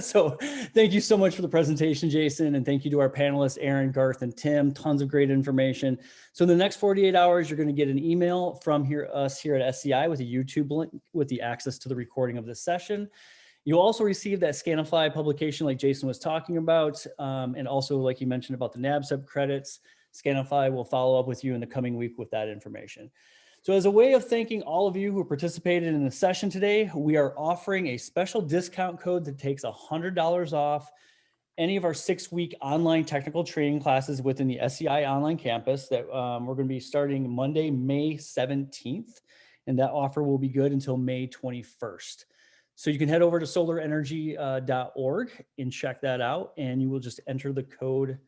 So thank you so much for the presentation, Jason. And thank you to our panelists, Aaron, Garth, and Tim. Tons of great information. So in the next 48 hours, you're going to get an email from us here at SCI with a YouTube link with the access to the recording of this session. You'll also receive that Scanifly publication like Jason was talking about. And also, like you mentioned about the NABCEP credits, Scanifly will follow up with you in the coming week with that information. So as a way of thanking all of you who participated in the session today, we are offering a special discount code that takes $100 off any of our 6-week online technical training classes within the SCI online campus that we're going to be starting Monday, May 17th. And that offer will be good until May 21st. So you can head over to solarenergy.org and check that out. And you will just enter the code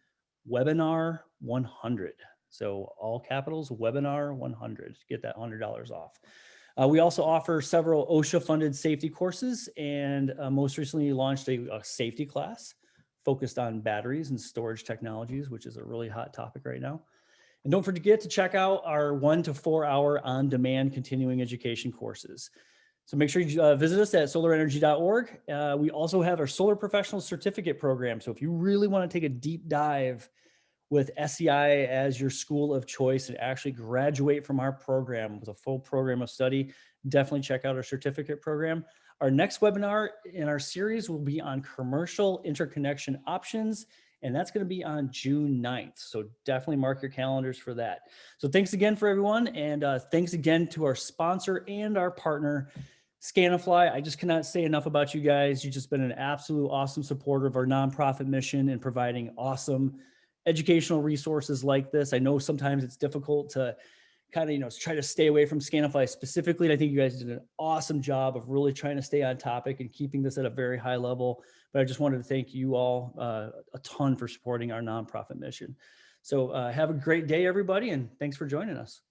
webinar 100. So all capitals, webinar 100, get that $100 off. We also offer several OSHA funded safety courses, and most recently launched a safety class focused on batteries and storage technologies, which is a really hot topic right now. And don't forget to check out our 1 to 4 hour on-demand continuing education courses. So make sure you visit us at solarenergy.org. We also have our Solar Professional Certificate program. So if you really want to take a deep dive with SCI as your school of choice and actually graduate from our program with a full program of study, definitely check out our certificate program. Our next webinar in our series will be on commercial interconnection options, and that's going to be on June 9th. So definitely mark your calendars for that. So thanks again for everyone. And thanks again to our sponsor and our partner, Scanifly. I just cannot say enough about you guys. You've just been an absolute awesome supporter of our nonprofit mission and providing awesome educational resources like this. I know sometimes it's difficult to kind of, try to stay away from Scanifly specifically. And I think you guys did an awesome job of really trying to stay on topic and keeping this at a very high level. But I just wanted to thank you all a ton for supporting our nonprofit mission. So have a great day, everybody. And thanks for joining us.